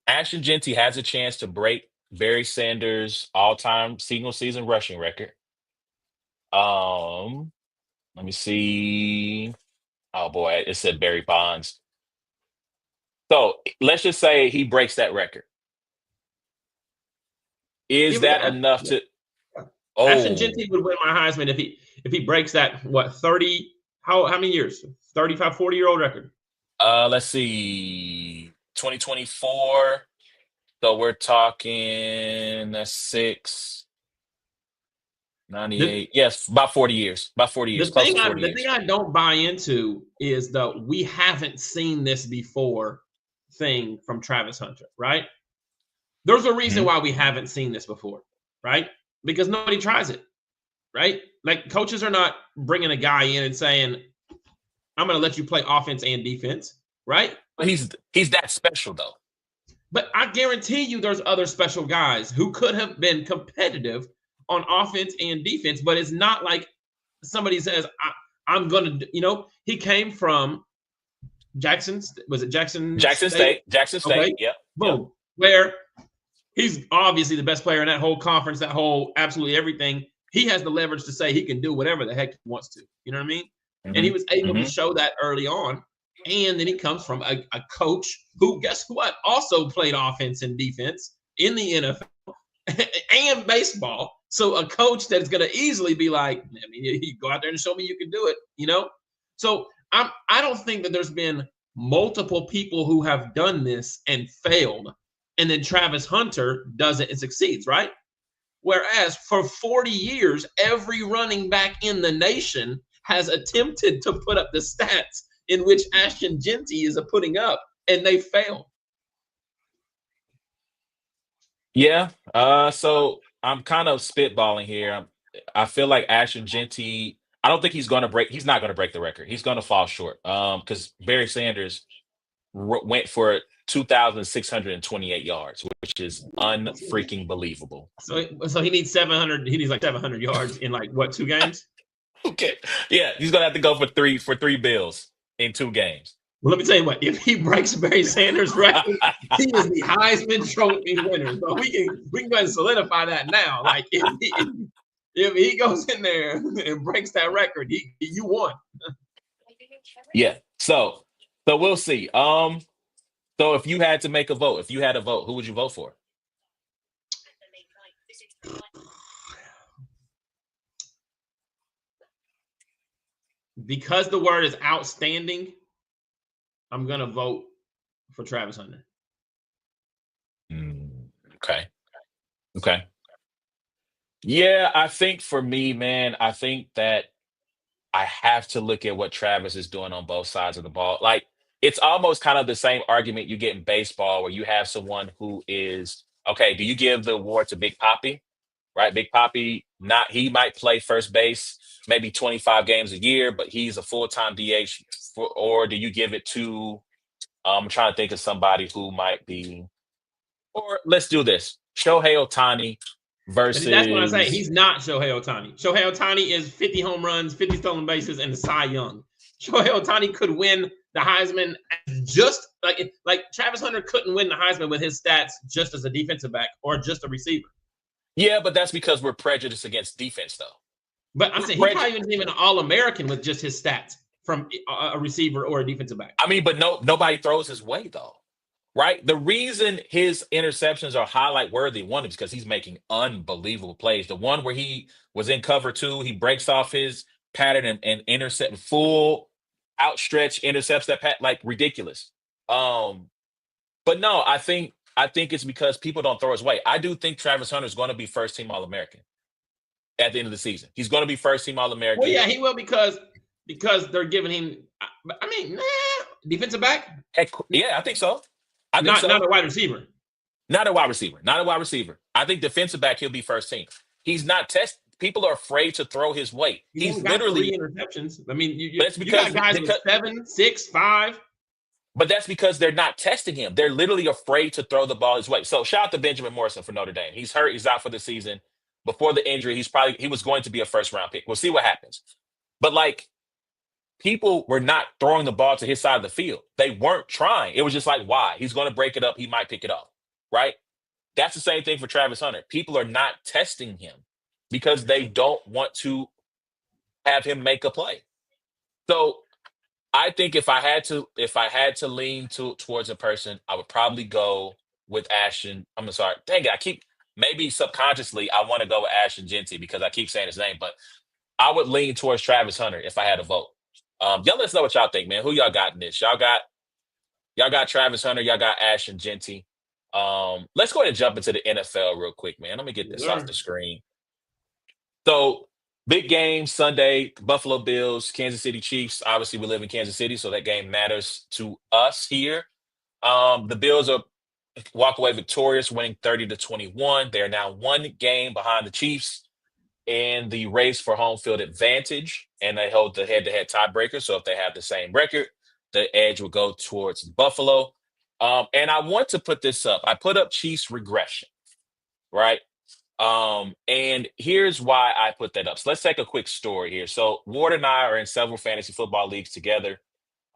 Ashton Jeanty has a chance to break Barry Sanders' all-time single season rushing record. Um, Let me see. Oh boy, it said Barry Bonds. So let's just say he breaks that record. Is Even that enough to? Ashton Oh, Jeanty would win my Heisman if he breaks that 30 how many years 35 40-year-old record. let's see, 2024. So we're talking that's six, The 98. Yes, about 40 years. About 40 the years, close thing to I 40 the thing years. I don't buy into is the we haven't seen this before thing from Travis Hunter, right? There's a reason Hmm. why we haven't seen this before, right? Because nobody tries it, right? Like coaches are not bringing a guy in and saying, "I'm going to let you play offense and defense," right? But he's that special though. But I guarantee you there's other special guys who could have been competitive on offense and defense, but it's not like somebody says, I'm going to, he came from was it Jackson Jackson State? State. Jackson State. Okay. Yep. Yep. Boom. Where he's obviously the best player in that whole conference, that whole absolutely everything. He has the leverage to say he can do whatever the heck he wants to. You know what I mean? And he Hmm. was able to Hmm. show that early on. And then he comes from a coach who, guess what, also played offense and defense in the NFL and baseball. So a coach that is going to easily be like, I mean, you go out there and show me you can do it. So I don't think that there's been multiple people who have done this and failed, and then Travis Hunter does it and succeeds, right? Whereas for 40 years, every running back in the nation has attempted to put up the stats in which Ashton Jeanty is putting up, and they failed. Yeah. So I'm kind of spitballing here. I feel like Ashton Jeanty. I don't think he's going to break. He's not going to break the record. He's going to fall short. Because Barry Sanders went for 2,628 yards, which is unfreaking believable. So he needs 700. He needs like 700 yards in like what 2 games? Okay. Yeah, he's going to have to go for three bills in 2 games. Well, let me tell you what. If he breaks Barry Sanders' record, he is the Heisman Trophy winner. So we can go ahead and solidify that now. Like if he goes in there and breaks that record, you won. Yeah. So we'll see. So if you had to make a vote, if you had a vote, who would you vote for? Because the word is outstanding, I'm gonna vote for Travis Hunter. Okay. Okay. Yeah, I think for me, man, I think that I have to look at what Travis is doing on both sides of the ball. Like, it's almost kind of the same argument you get in baseball where you have someone who is, okay, do you give the award to Big Poppy? Right? Big Poppy, not he might play first base maybe 25 games a year, but he's a full-time DH. Or do you give it to, I'm trying to think of somebody who might be, or let's do this. Shohei Ohtani But that's what I say. versus He's not Shohei Ohtani. Shohei Ohtani is 50 home runs, 50 stolen bases, and the Cy Young. Shohei Ohtani could win the Heisman just like Travis Hunter couldn't win the Heisman with his stats just as a defensive back or just a receiver. yeah, but that's because we're prejudiced against defense, though. But I'm saying he probably isn't even an All-American with just his stats from a receiver or a defensive back. I mean, but nobody throws his way though, right? The reason his interceptions are highlight worthy, one is because he's making unbelievable plays. The one where he was in cover two, he breaks off his pattern and intercept full outstretch intercepts that like ridiculous. But no, I think it's because people don't throw his way. I do think Travis Hunter is going to be first team All American at the end of the season. He's going to be first team All American. Well, yeah, he will because they're giving him. I mean, defensive back. Heck, yeah, I think so. I think so. Not a wide receiver. Not a wide receiver. Not a wide receiver. I think defensive back, he'll be first team. He's not test. People are afraid to throw his weight. He's literally 3 interceptions. I mean, you because got guys with 7, 6, 5. But that's because they're not testing him. They're literally afraid to throw the ball his way. So shout out to Benjamin Morrison for Notre Dame. He's hurt. He's out for the season. Before the injury, he was going to be a first round pick. We'll see what happens. But like, people were not throwing the ball to his side of the field. They weren't trying. It was just like, why? He's going to break it up. He might pick it up, right? That's the same thing for Travis Hunter. People are not testing him because they don't want to have him make a play. So I think if I had to lean towards a person, I would probably go with Ashton. I'm sorry. Dang it. Maybe subconsciously I want to go with Ashton Jeanty because I keep saying his name, but I would lean towards Travis Hunter if I had a vote. Y'all let us know what y'all think, man. Who y'all got in this? Y'all got Travis Hunter, y'all got Ashton Jeanty. Let's go ahead and jump into the NFL real quick, man. Let me get this off the screen. So, big game Sunday, Buffalo Bills, Kansas City Chiefs. Obviously, we live in Kansas City, so that game matters to us here. The Bills walk away victorious, winning 30-21. They are now one game behind the Chiefs in the race for home field advantage, and they hold the head-to-head tiebreaker. So if they have the same record, the edge will go towards Buffalo. And I want to put this up. I put up Chiefs regression, right? And here's why I put that up. So let's take a quick story here. So Ward and I are in several fantasy football leagues together.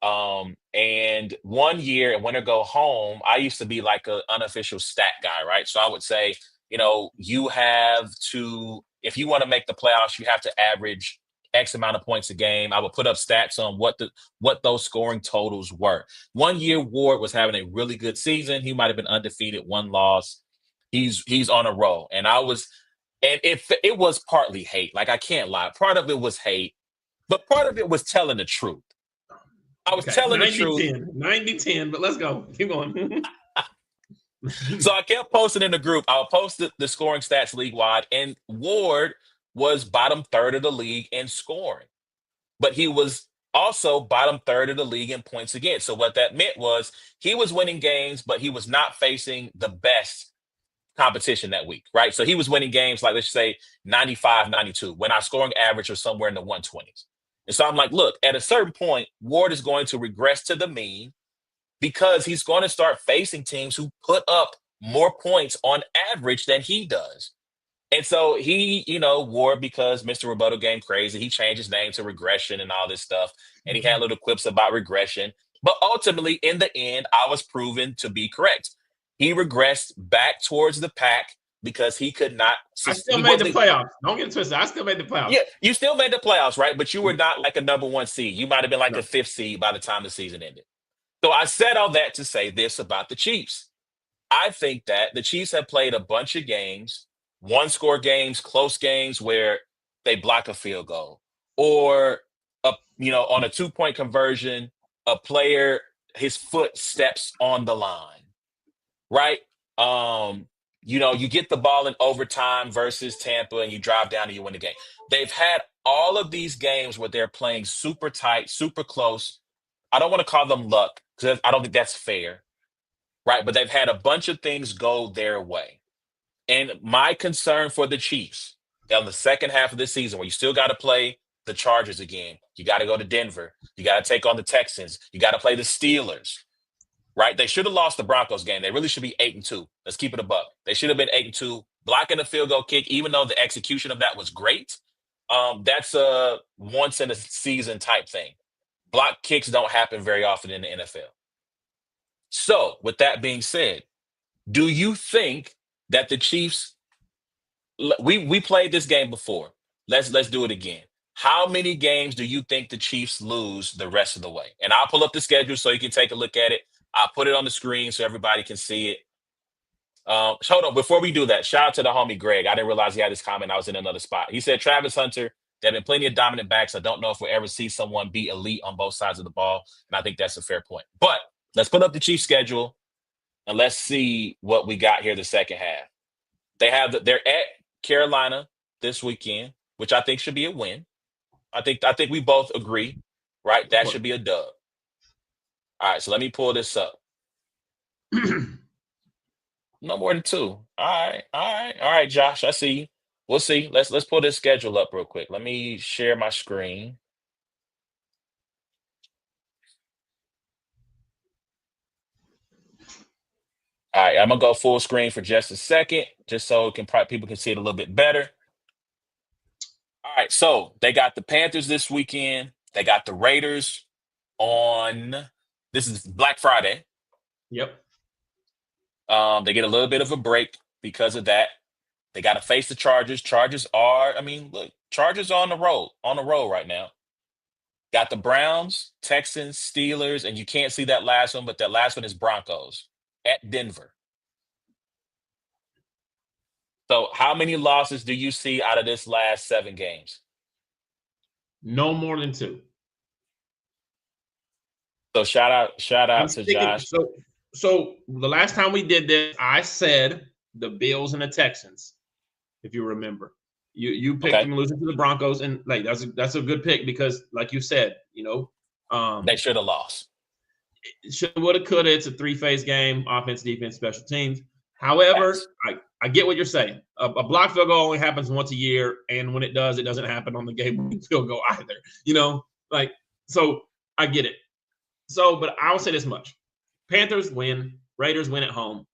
And one year at Winter Go Home, I used to be like an unofficial stat guy, right? So I would say, you have to, if you want to make the playoffs, you have to average X amount of points a game. I would put up stats on what those scoring totals were. One year, Ward was having a really good season. He might have been undefeated, one loss. He's on a roll. And it was partly hate. Like, I can't lie. Part of it was hate, but part of it was telling the truth. I was telling the truth. 90-10, but let's go. Keep going. So I kept posting in the group. I'll post the scoring stats league-wide, and Ward was bottom third of the league in scoring. But he was also bottom third of the league in points against. So what that meant was he was winning games, but he was not facing the best competition that week, right? So he was winning games like, let's say, 95-92, when our scoring average was somewhere in the 120s. And so I'm like, look, at a certain point, Ward is going to regress to the mean because he's going to start facing teams who put up more points on average than he does. And so he, Ward, because Mr. Roboto Game Crazy, he changed his name to Regression and all this stuff. And he had little quips about regression. But ultimately, in the end, I was proven to be correct. He regressed back towards the pack because he could not. I still made the playoffs. Don't get twisted. I still made the playoffs. Yeah, you still made the playoffs, right? But you were not like a number one seed. You might have been like a fifth seed by the time the season ended. So I said all that to say this about the Chiefs. I think that the Chiefs have played a bunch of games, one-score games, close games where they block a field goal, or on a 2-point conversion, a player his foot steps on the line, right? You get the ball in overtime versus Tampa and you drive down and you win the game. They've had all of these games where they're playing super tight, super close. I don't want to call them luck because I don't think that's fair, right? But they've had a bunch of things go their way. And my concern for the Chiefs on the second half of the season, where you still got to play the Chargers again, you got to go to Denver, you got to take on the Texans, you got to play the Steelers, right? They should have lost the Broncos game. They really should be 8-2. Let's keep it a buck. They should have been 8-2, blocking a field goal kick, even though the execution of that was great. That's a once in a season type thing. Block kicks don't happen very often in the NFL. So, with that being said, do you think that the Chiefs? We played this game before. Let's do it again. How many games do you think the Chiefs lose the rest of the way? And I'll pull up the schedule so you can take a look at it. I'll put it on the screen so everybody can see it. Hold on, before we do that, shout out to the homie Greg. I didn't realize he had this comment. I was in another spot. He said, Travis Hunter, there have been plenty of dominant backs. I don't know if we'll ever see someone be elite on both sides of the ball. And I think that's a fair point. But let's put up the Chiefs schedule and let's see what we got here the second half. They're at Carolina this weekend, which I think should be a win. I think we both agree, right? That should be a dub. All right, so let me pull this up. No more than 2. All right, Josh. I see you. We'll see. Let's pull this schedule up real quick. Let me share my screen. All right, I'm gonna go full screen for just a second, just so people can see it a little bit better. All right, so they got the Panthers this weekend. They got the Raiders on. This is Black Friday. Yep. They get a little bit of a break because of that. They got to face the Chargers. Chargers are on the roll right now. Got the Browns, Texans, Steelers, and you can't see that last one, but that last one is Broncos at Denver. So how many losses do you see out of this last 7 games? No more than 2. So shout out to Josh. So the last time we did this, I said the Bills and the Texans, if you remember. You picked them losing to the Broncos, and like that's a good pick because, like you said, they should have lost. Should have, would have, could have. It's a 3-phase game: offense, defense, special teams. However, yes. I get what you're saying. A block field goal only happens once a year, and when it does, it doesn't happen on the game field goal either. So I get it. So, but I'll say this much: Panthers win, Raiders win at home.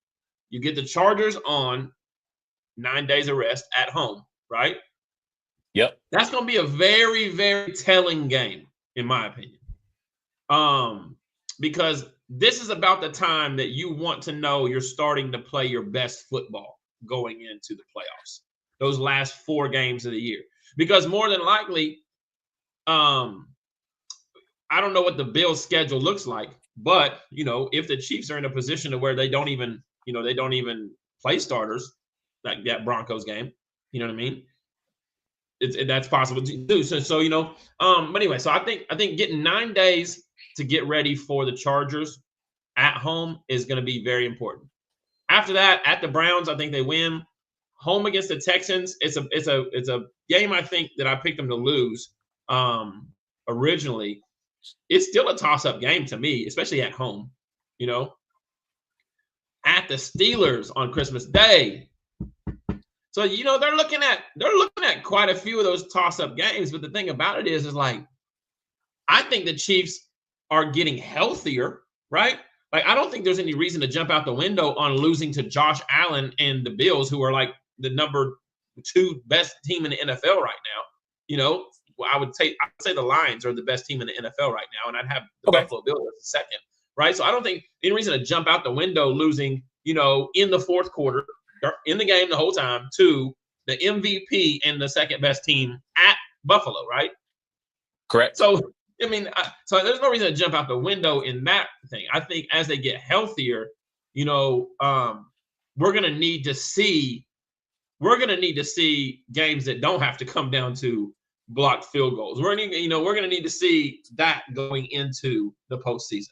You get the Chargers on 9 days of rest at home, right? Yep. That's going to be a very, very telling game, in my opinion. Because this is about the time that you want to know you're starting to play your best football going into the playoffs. Those last 4 games of the year. Because more than likely, I don't know what the Bills' schedule looks like, but if the Chiefs are in a position to where they don't even play starters, like that Broncos game, you know what I mean? That's possible to do. But anyway, so I think getting 9 days to get ready for the Chargers at home is going to be very important. After that, at the Browns, I think they win. Home against the Texans, it's a game I think that I picked them to lose originally. It's still a toss-up game to me, especially at home. At the Steelers on Christmas Day. So they're looking at quite a few of those toss-up games, but the thing about it is like I think the Chiefs are getting healthier, right? Like I don't think there's any reason to jump out the window on losing to Josh Allen and the Bills, who are like the number 2 best team in the NFL right now. I would say the Lions are the best team in the NFL right now, and I'd have the Buffalo Bills as second, right? So I don't think any reason to jump out the window losing, in the fourth quarter, in the game the whole time, to the MVP and the second best team at Buffalo, right? Correct. So, so there's no reason to jump out the window in that thing. I think as they get healthier, we're going to need to see games that don't have to come down to blocked field goals. We're going to need to see that going into the postseason.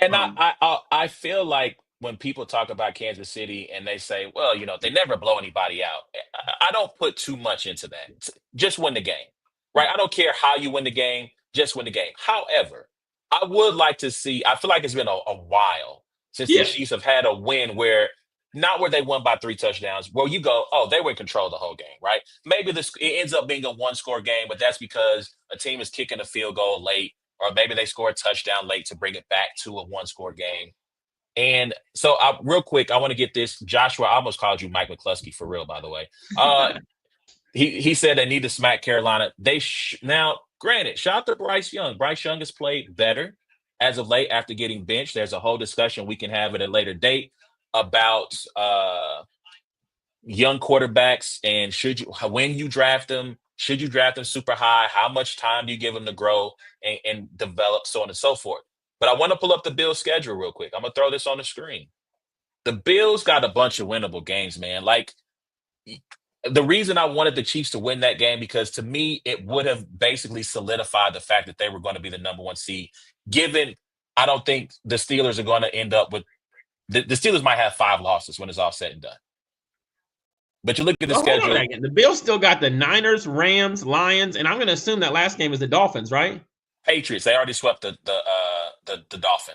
And Um, I feel like when people talk about Kansas City and they say, well, they never blow anybody out. I don't put too much into that. Just win the game, right? I don't care how you win the game, just win the game. However, I would like to see, I feel like it's been a while since the yeah. Chiefs have had a win where, not where they won by 3 touchdowns, where you go, oh, they were in control the whole game, right? Maybe it ends up being a one-score game, but that's because a team is kicking a field goal late, or maybe they score a touchdown late to bring it back to a one-score game. And so, real quick, I want to get this. Joshua, I almost called you Mike McCluskey for real, by the way. He said they need to smack Carolina. Now, granted, shout out to Bryce Young. Bryce Young has played better as of late after getting benched. There's a whole discussion we can have at a later date about young quarterbacks and when you draft them, should you draft them super high? How much time do you give them to grow and develop, so on and so forth? But I want to pull up the Bills schedule real quick. I'm gonna throw this on the screen. The Bills got a bunch of winnable games, man. Like, the reason I wanted the Chiefs to win that game, because to me, it would have basically solidified the fact that they were going to be the number one seed. Given, I don't think the Steelers are going to end up with the Steelers might have 5 losses when it's all said and done. But you look at the Well, hold on a schedule. second. The Bills still got the Niners, Rams, Lions, and I'm going to assume that last game is the Dolphins, right? Patriots. They already swept the Dolphins.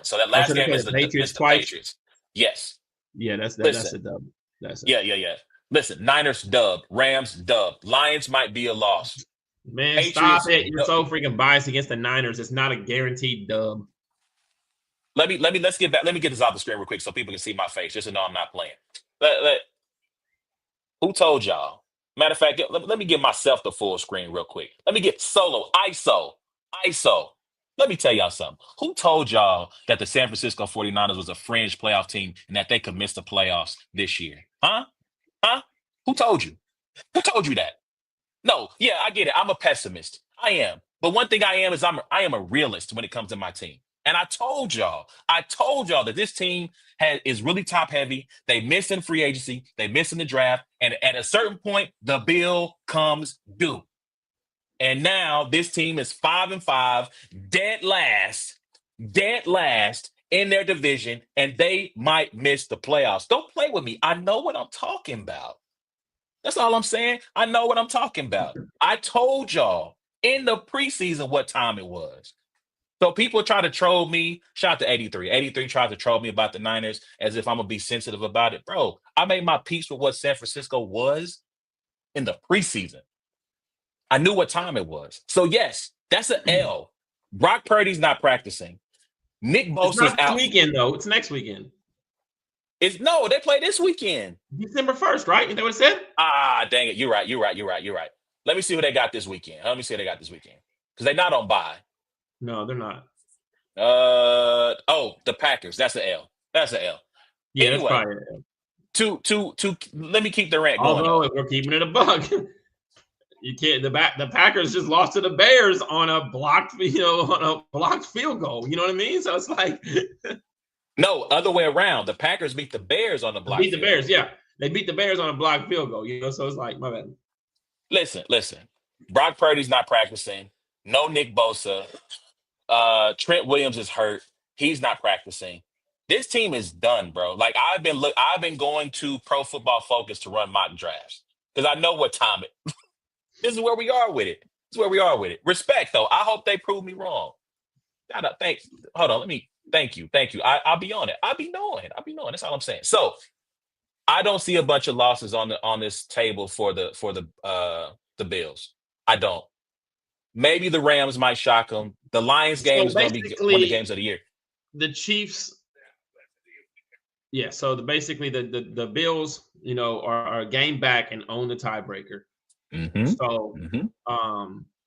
So that Oh, so last they game play is the the Patriots is the twice. Patriots. Yes. Yeah, that's Listen. a dub. That's a Yeah. Listen. Niners dub. Rams dub. Lions might be a loss. man. Stop Patriots. it! You're so freaking biased against the Niners. It's not a guaranteed dub. Let's get back. Let me get this off the screen real quick so people can see my face, just to know I'm not playing. Who told y'all? Matter of fact, let me give myself the full screen real quick. Let me get solo ISO. Let me tell y'all something. Who told y'all that the San Francisco 49ers was a fringe playoff team and that they could miss the playoffs this year? Huh? Huh? Who told you? Who told you that? No, yeah, I get it. I'm a pessimist. I am. But one thing I am is I am a realist when it comes to my team. And I told y'all that this team is really top heavy. They miss in free agency, they miss in the draft, and at a certain point, the bill comes due. And now this team is 5-5, dead last in their division, and they might miss the playoffs. Don't play with me. I know what I'm talking about. That's all I'm saying. I know what I'm talking about. I told y'all in the preseason what time it was. So people try to troll me. Shout out to 83. 83 tried to troll me about the Niners as if I'm going to be sensitive about it. Bro, I made my peace with what San Francisco was in the preseason. I knew what time it was. So, yes, that's an L. Brock Purdy's not practicing. Nick It's Bosa's not this out. weekend though. It's next weekend. No, they play this weekend. December 1st, right? Is that what it said? Ah, dang it. You're right. Let me see who they got this weekend. Because they're not on bye. No, they're not. The Packers. That's an L. Yeah, that's Anyway, probably it. to let me keep the rant going Although though. if we're keeping it a buck, you can't. The Packers just lost to the Bears on a blocked field goal. You know what I mean? So it's like No, other way around. The Packers beat the Bears on the block. beat the Bears. Yeah, they beat the Bears on a blocked field goal. So it's like my bad. Listen. Brock Purdy's not practicing. No Nick Bosa. Trent Williams is hurt. He's not practicing. This team is done, bro. Like, I've been going to Pro Football Focus to run mock drafts because I know what time it. This is where we are with it. Respect, though. I hope they prove me wrong. Thanks. Hold on. Thank you. I'll be on it. I'll be knowing. That's all I'm saying. So I don't see a bunch of losses on this table for the Bills. I don't. Maybe the Rams might shock them. The Lions game is going to be one of the games of the year. The Chiefs. Yeah. So basically the Bills, are a game back and own the tiebreaker. Mm-hmm. So,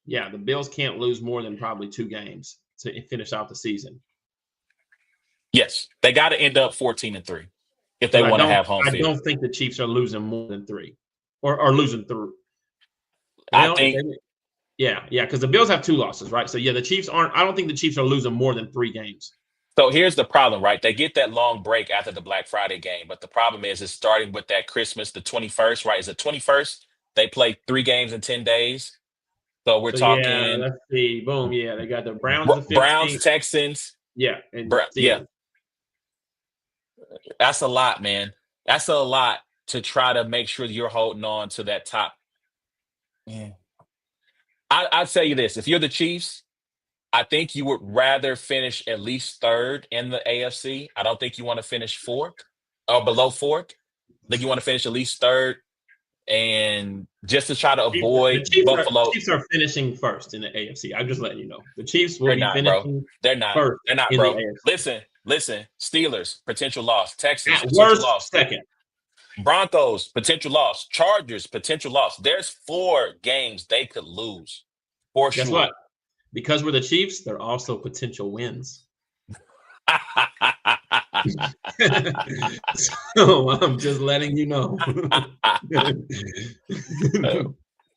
yeah, the Bills can't lose more than probably 2 games to finish out the season. Yes, they got to end up 14-3 if they want to have home field. I don't think the Chiefs are losing more than 3, or losing through. Because the Bills have 2 losses, right? So yeah, the Chiefs aren't. I don't think the Chiefs are losing more than 3 games. So here's the problem, right? They get that long break after the Black Friday game, but the problem is it's starting with that Christmas, the 21st, right? Is it 21st? They play 3 games in 10 days. So we're talking. Yeah, let's see. Boom. Yeah, they got the Browns, the 15th. Browns, Texans. Yeah, and Yeah. That's a lot, man. That's a lot to try to make sure you're holding on to that top. Yeah. I'll tell you this: if you're the Chiefs, I think you would rather finish at least third in the AFC. I don't think you want to finish fourth or below fourth. I think you want to finish at least third, and just to try to The avoid Buffalo. Chiefs are finishing first in the AFC. I'm just letting you know. The Chiefs will They're be not, bro. finishing They're not. first They're not, in the bro. AFC. Listen. Steelers, potential loss. Texans, At potential worst, loss. second. Broncos, potential loss. Chargers, potential loss. There's 4 games they could lose for Guess sure. what? Because we're the Chiefs, they're also potential wins. So I'm just letting you know.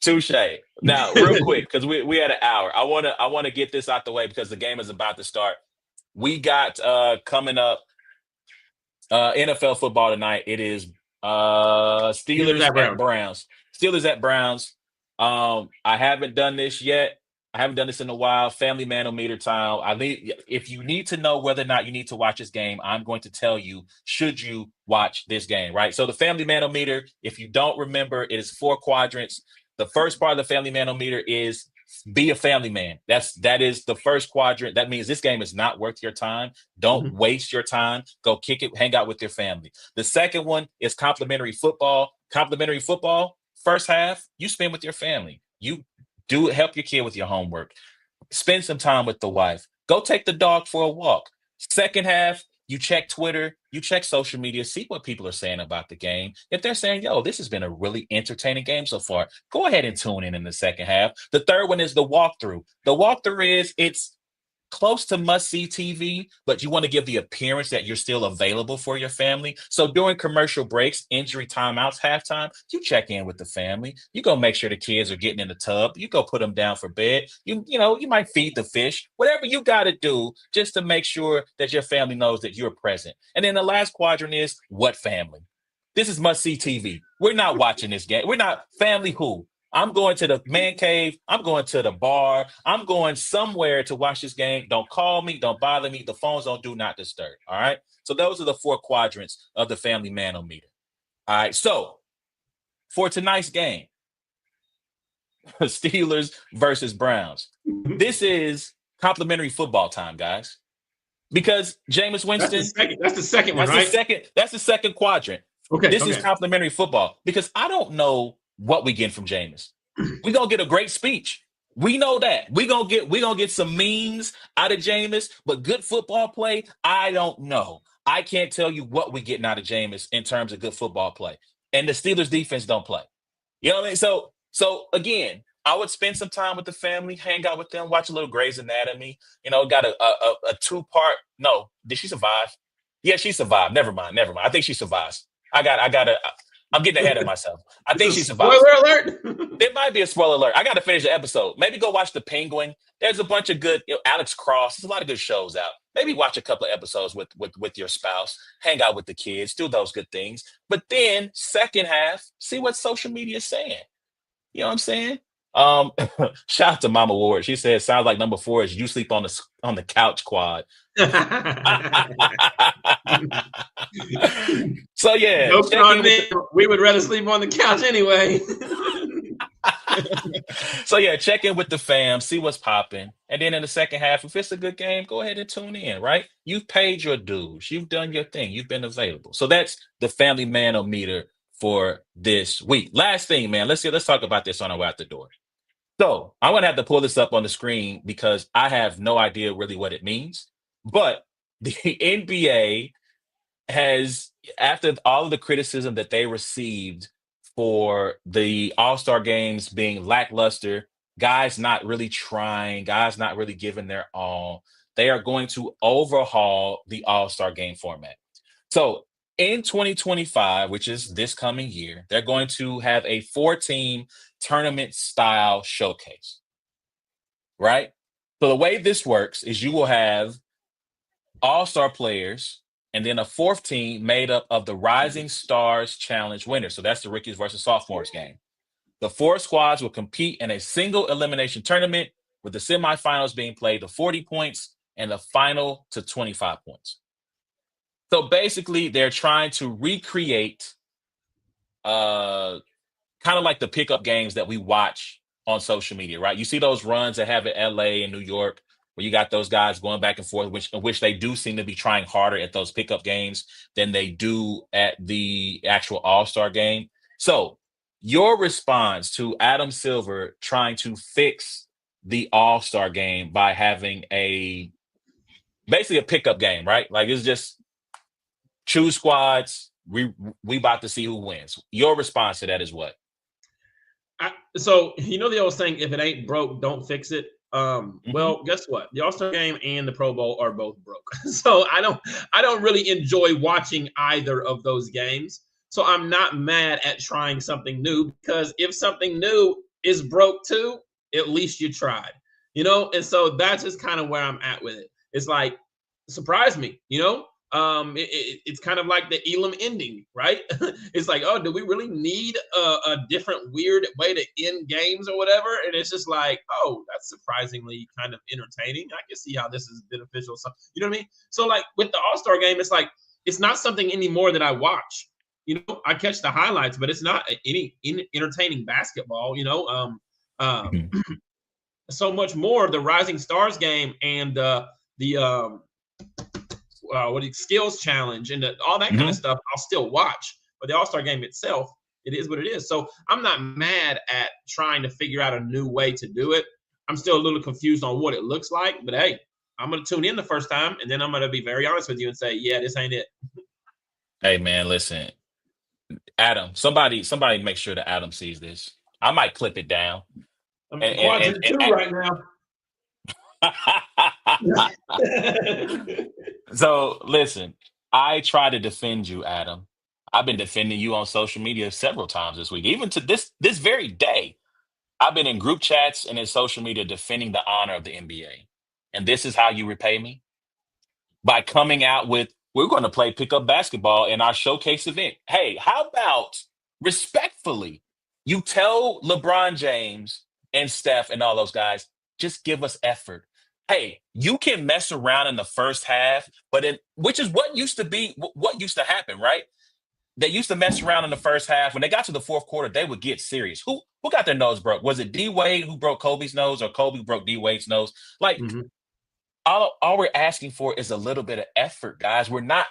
Touche. Now, real quick, because we had an hour. I wanna get this out the way because the game is about to start. We got coming up NFL football tonight. It is Steelers Steelers at at Browns. Browns. Steelers at Browns. I haven't done this yet. I haven't done this in a while. Family manometer time. If you need to know whether or not you need to watch this game, I'm going to tell you, should you watch this game, right? So the family manometer, if you don't remember, it is 4 quadrants. The first part of the family manometer is be a family man. That is the first quadrant. That means this game is not worth your time. Don't waste your time. Go kick it, hang out with your family. The second one is complimentary football. Complimentary football, first half, you spend with your family. You do help your kid with your homework. Spend some time with the wife. Go take the dog for a walk. Second half, you check Twitter, you check social media, see what people are saying about the game. If they're saying, yo, this has been a really entertaining game so far, go ahead and tune in the second half. The third one is the walkthrough. The walkthrough is it's close to must-see TV, but you want to give the appearance that you're still available for your family. So during commercial breaks, injury timeouts, halftime, you check in with the family. You go make sure the kids are getting in the tub. You go put them down for bed. You might feed the fish, whatever you got to do just to make sure that your family knows that you're present. And then the last quadrant is what family? This is must-see TV. We're not watching this game. We're not family who? I'm going to the man cave. I'm going to the bar. I'm going somewhere to watch this game. Don't call me. Don't bother me. The phone's on do not disturb. All right. So those are the 4 quadrants of the family manometer. All right. So for tonight's game, Steelers versus Browns. This is complimentary football time, guys. Because Jameis Winston. That's the second one, right? That's the second quadrant. Okay. This is complimentary football because I don't know what we get from Jameis. We're gonna get a great speech. We know that. We're gonna get some memes out of Jameis, but good football play, I don't know. I can't tell you what we're getting out of Jameis in terms of good football play. And the Steelers defense don't play. You know what I mean? So again, I would spend some time with the family, hang out with them, watch a little Grey's Anatomy. Got a 2-part. No, did she survive? Yeah, she survived. Never mind. I think she survives. I'm getting ahead of myself. I think she survived. Spoiler alert. There might be a spoiler alert. I got to finish the episode. Maybe go watch The Penguin. There's a bunch of good, Alex Cross. There's a lot of good shows out. Maybe watch a couple of episodes with your spouse. Hang out with the kids. Do those good things. But then second half, see what social media is saying. You know what I'm saying? Shout out to Mama Ward. She said, "Sounds like number 4 is you sleep on the couch quad." So yeah, we would rather sleep on the couch anyway. So yeah, check in with the fam, see what's popping, and then in the second half, if it's a good game, go ahead and tune in. Right? You've paid your dues, you've done your thing, you've been available. So that's the family manometer for this week. Last thing, man. Let's talk about this on our way out the door. So I'm gonna have to pull this up on the screen because I have no idea really what it means. But the NBA has, after all of the criticism that they received for the All-Star games being lackluster, guys not really trying, guys not really giving their all, they are going to overhaul the All-Star game format. So in 2025, which is this coming year, they're going to have a 4-team tournament style showcase, right? So the way this works is you will have all-star players and then a 4th team made up of the Rising Stars Challenge winners. So that's the rookies versus sophomores game. The 4 squads will compete in a single elimination tournament with the semifinals being played to 40 points and the final to 25 points. So basically, they're trying to recreate uh kind of like the pickup games that we watch on social media, right? You see those runs that have in LA and New York where you got those guys going back and forth, which they do seem to be trying harder at those pickup games than they do at the actual All-Star game. So your response to Adam Silver trying to fix the All-Star game by having a basically a pickup game, right? Like it's just choose squads. We about to see who wins. Your response to that is what? So you know the old saying, if it ain't broke, don't fix it. Hmm. Well, guess what? The All-Star game and the Pro Bowl are both broke. So I don't really enjoy watching either of those games. So I'm not mad at trying something new, because if something new is broke too, at least you tried. And so that's just kind of where I'm at with it. It's like, surprise me. It's kind of like the Elam ending, right? It's like, oh, do we really need a different weird way to end games or whatever? And it's just like, oh, that's surprisingly kind of entertaining. I can see how this is beneficial. So, you know what I mean? So, like with the All-Star game, it's like it's not something anymore that I watch. I catch the highlights, but it's not any entertaining basketball. Um, Hmm. so much more the Rising Stars game and the what skills challenge and all that kind of Hmm. stuff, I'll still watch. But the All Star game itself, it is what it is. So I'm not mad at trying to figure out a new way to do it. I'm still a little confused on what it looks like, but hey, I'm gonna tune in the first time, and then I'm gonna be very honest with you and say, yeah, this ain't it. Hey man, listen, Adam. Somebody make sure that Adam sees this. I might clip it down. I'm And in quadrant two and, right now. so listen, I try to defend you, Adam. I've been defending you on social media several times this week, even to this very day. I've been in group chats and in social media defending the honor of the NBA. And this is how you repay me? By coming out with, we're going to play pickup basketball in our showcase event. Hey, how about respectfully, you tell LeBron James and Steph and all those guys, just give us effort. Hey, you can mess around in the first half, which is what used to be what used to happen, right? They used to mess around in the first half. When they got to the fourth quarter, they would get serious. Who got their nose broke? Was it D Wade who broke Kobe's nose, or Kobe broke D Wade's nose? Like, Mhm. all we're asking for is a little bit of effort, guys. We're not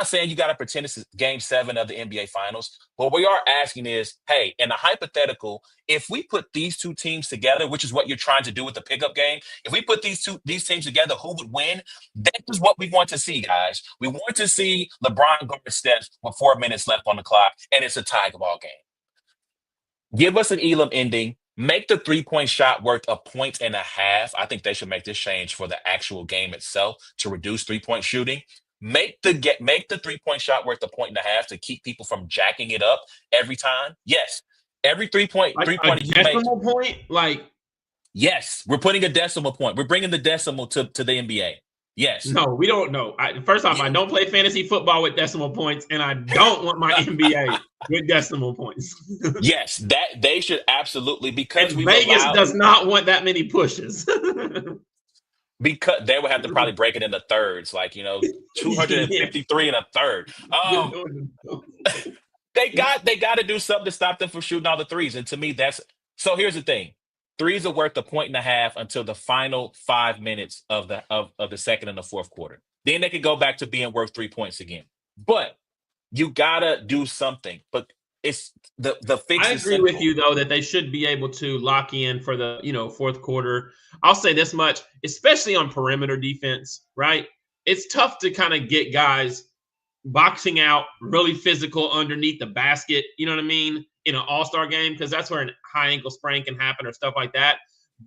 saying you got to pretend this is game 7 of the NBA finals. What we are asking is, hey, in a hypothetical, if we put these two teams together, which is what you're trying to do with the pickup game, if we put these teams together, who would win? That is what we want to see, guys. We want to see LeBron guard Steph with 4 minutes left on the clock, and it's a tie ball game. Give us an Elam ending. Make the 3-point shot worth a point and a half. I think they should make this change for the actual game itself to reduce 3-point shooting. Make the 3-point shot worth a point and a half to keep people from jacking it up every time. Yes, every Like three a pointer you make. decimal point, like Yes, we're putting a decimal point. We're bringing the decimal to the NBA. Yes. no, we don't know. First off, I don't play fantasy football with decimal points, and I don't want my NBA with decimal points. Yes, that they should absolutely, because And we've Vegas allowed, does not want that many pushes. because they would have to probably break it into thirds, like, Yeah. 253 and a third. They got to do something to stop them from shooting all the threes. And to me, that's so. Here's the thing: threes are worth a point and a half until the final 5 minutes of the second and the fourth quarter. Then they can go back to being worth 3 points again. But you gotta do something. But it's the fix I is agree with simple. you though that they should be able to lock in for the fourth quarter. I'll say this much, especially on perimeter defense, right? It's tough to kind of get guys boxing out, really physical underneath the basket. You know what I mean? In an All-Star game, because that's where a high ankle sprain can happen or stuff like that.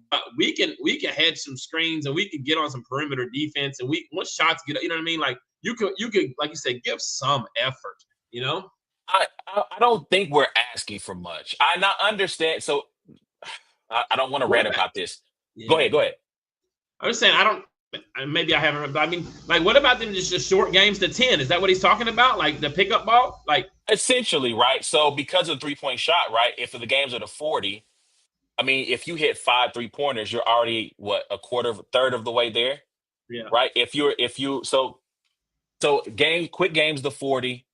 But we can hedge some screens and we can get on some perimeter defense, and once shots get, you know what I mean? Like you could like you said, give some effort. You know? I don't think we're asking for much. I not understand. So I don't want to What rant about? about this. Go Yeah. ahead. Go ahead. I was saying I don't. Maybe I haven't. But I mean, like, what about them just short games to 10? Is that what he's talking about? Like the pickup ball? Like, Essentially, right? So because of 3-point shot, right? If the games are to 40, I mean, if you hit 5 3-pointers, you're already what, a third of the way there, yeah. right? If you so So quick games to 40,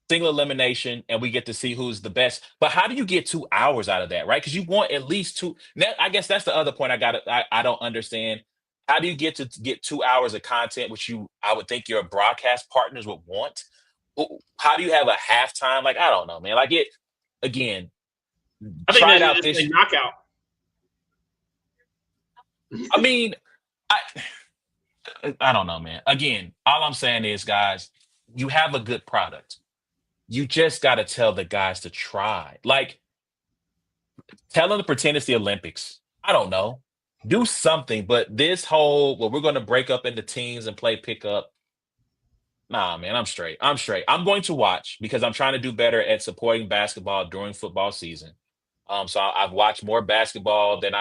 single elimination, and we get to see who's the best. But how do you get 2 hours out of that, right? Because you want at least two. I guess that's the other point I don't understand. How do you get 2 hours of content, which I would think your broadcast partners would want? How do you have a halftime? Like, I don't know, man. Like it again, I think try it that out it's this. a knockout. I mean, I don't know, man. Again, all I'm saying is, guys, you have a good product. You just got to tell the guys to try. Like, tell them to pretend it's the Olympics. I don't know. Do something. But this whole, well, we're going to break up into teams and play pickup. Nah, man, I'm straight. I'm straight. I'm going to watch because I'm trying to do better at supporting basketball during football season. So I've watched more basketball than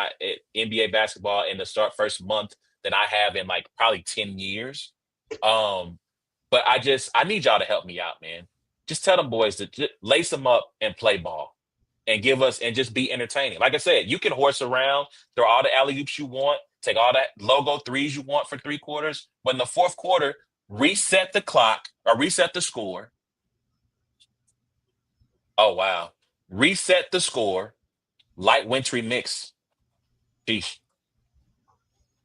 NBA basketball in the first month than I have in like probably 10 years. Um, but I need y'all to help me out, man. Just tell them boys to just lace them up and play ball and give us and just be entertaining. Like I said, you can horse around, throw all the alley oops you want, take all that logo threes you want for 3 quarters. But in the fourth quarter, reset the clock or reset the score. Oh wow. Reset the score, light wintry mix. Sheesh.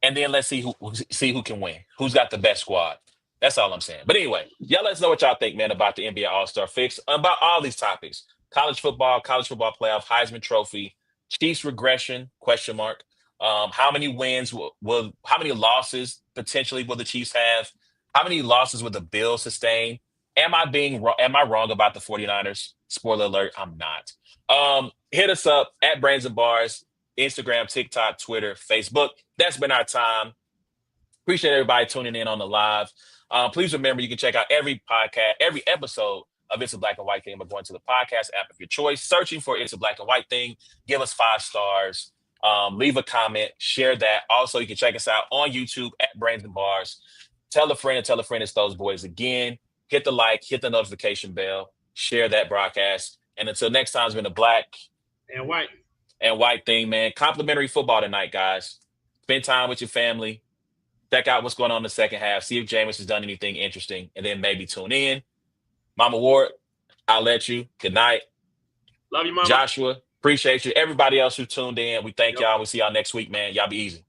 And then let's see who can win. Who's got the best squad? That's all I'm saying. But anyway, y'all let us know what y'all think, man, about the NBA All-Star fix, about all these topics. College football playoff, Heisman Trophy, Chiefs regression, question mark. How many wins how many losses potentially will the Chiefs have? How many losses will the Bills sustain? Am I wrong about the 49ers? Spoiler alert, I'm not. Hit us up at Brains and Bars, Instagram, TikTok, Twitter, Facebook. That's been our time. Appreciate everybody tuning in on the live. Please remember you can check out every podcast, every episode of It's a Black and White Thing by going to the podcast app of your choice, searching for It's a Black and White Thing. Give us 5 stars. Leave a comment. Share that. Also, you can check us out on YouTube at Brains and Bars. Tell a friend and tell a friend it's those boys again. Hit the like, hit the notification bell, share that broadcast. And until next time, it's been a Black And White Thing, man. Complimentary football tonight, guys. Spend time with your family. Check out what's going on in the second half. See if Jameis has done anything interesting, and then maybe tune in. Mama Ward, I'll let you. Good night. love you, mama. Joshua, appreciate you. Everybody else who tuned in, we thank y'all. We'll see y'all next week, man. Y'all be easy.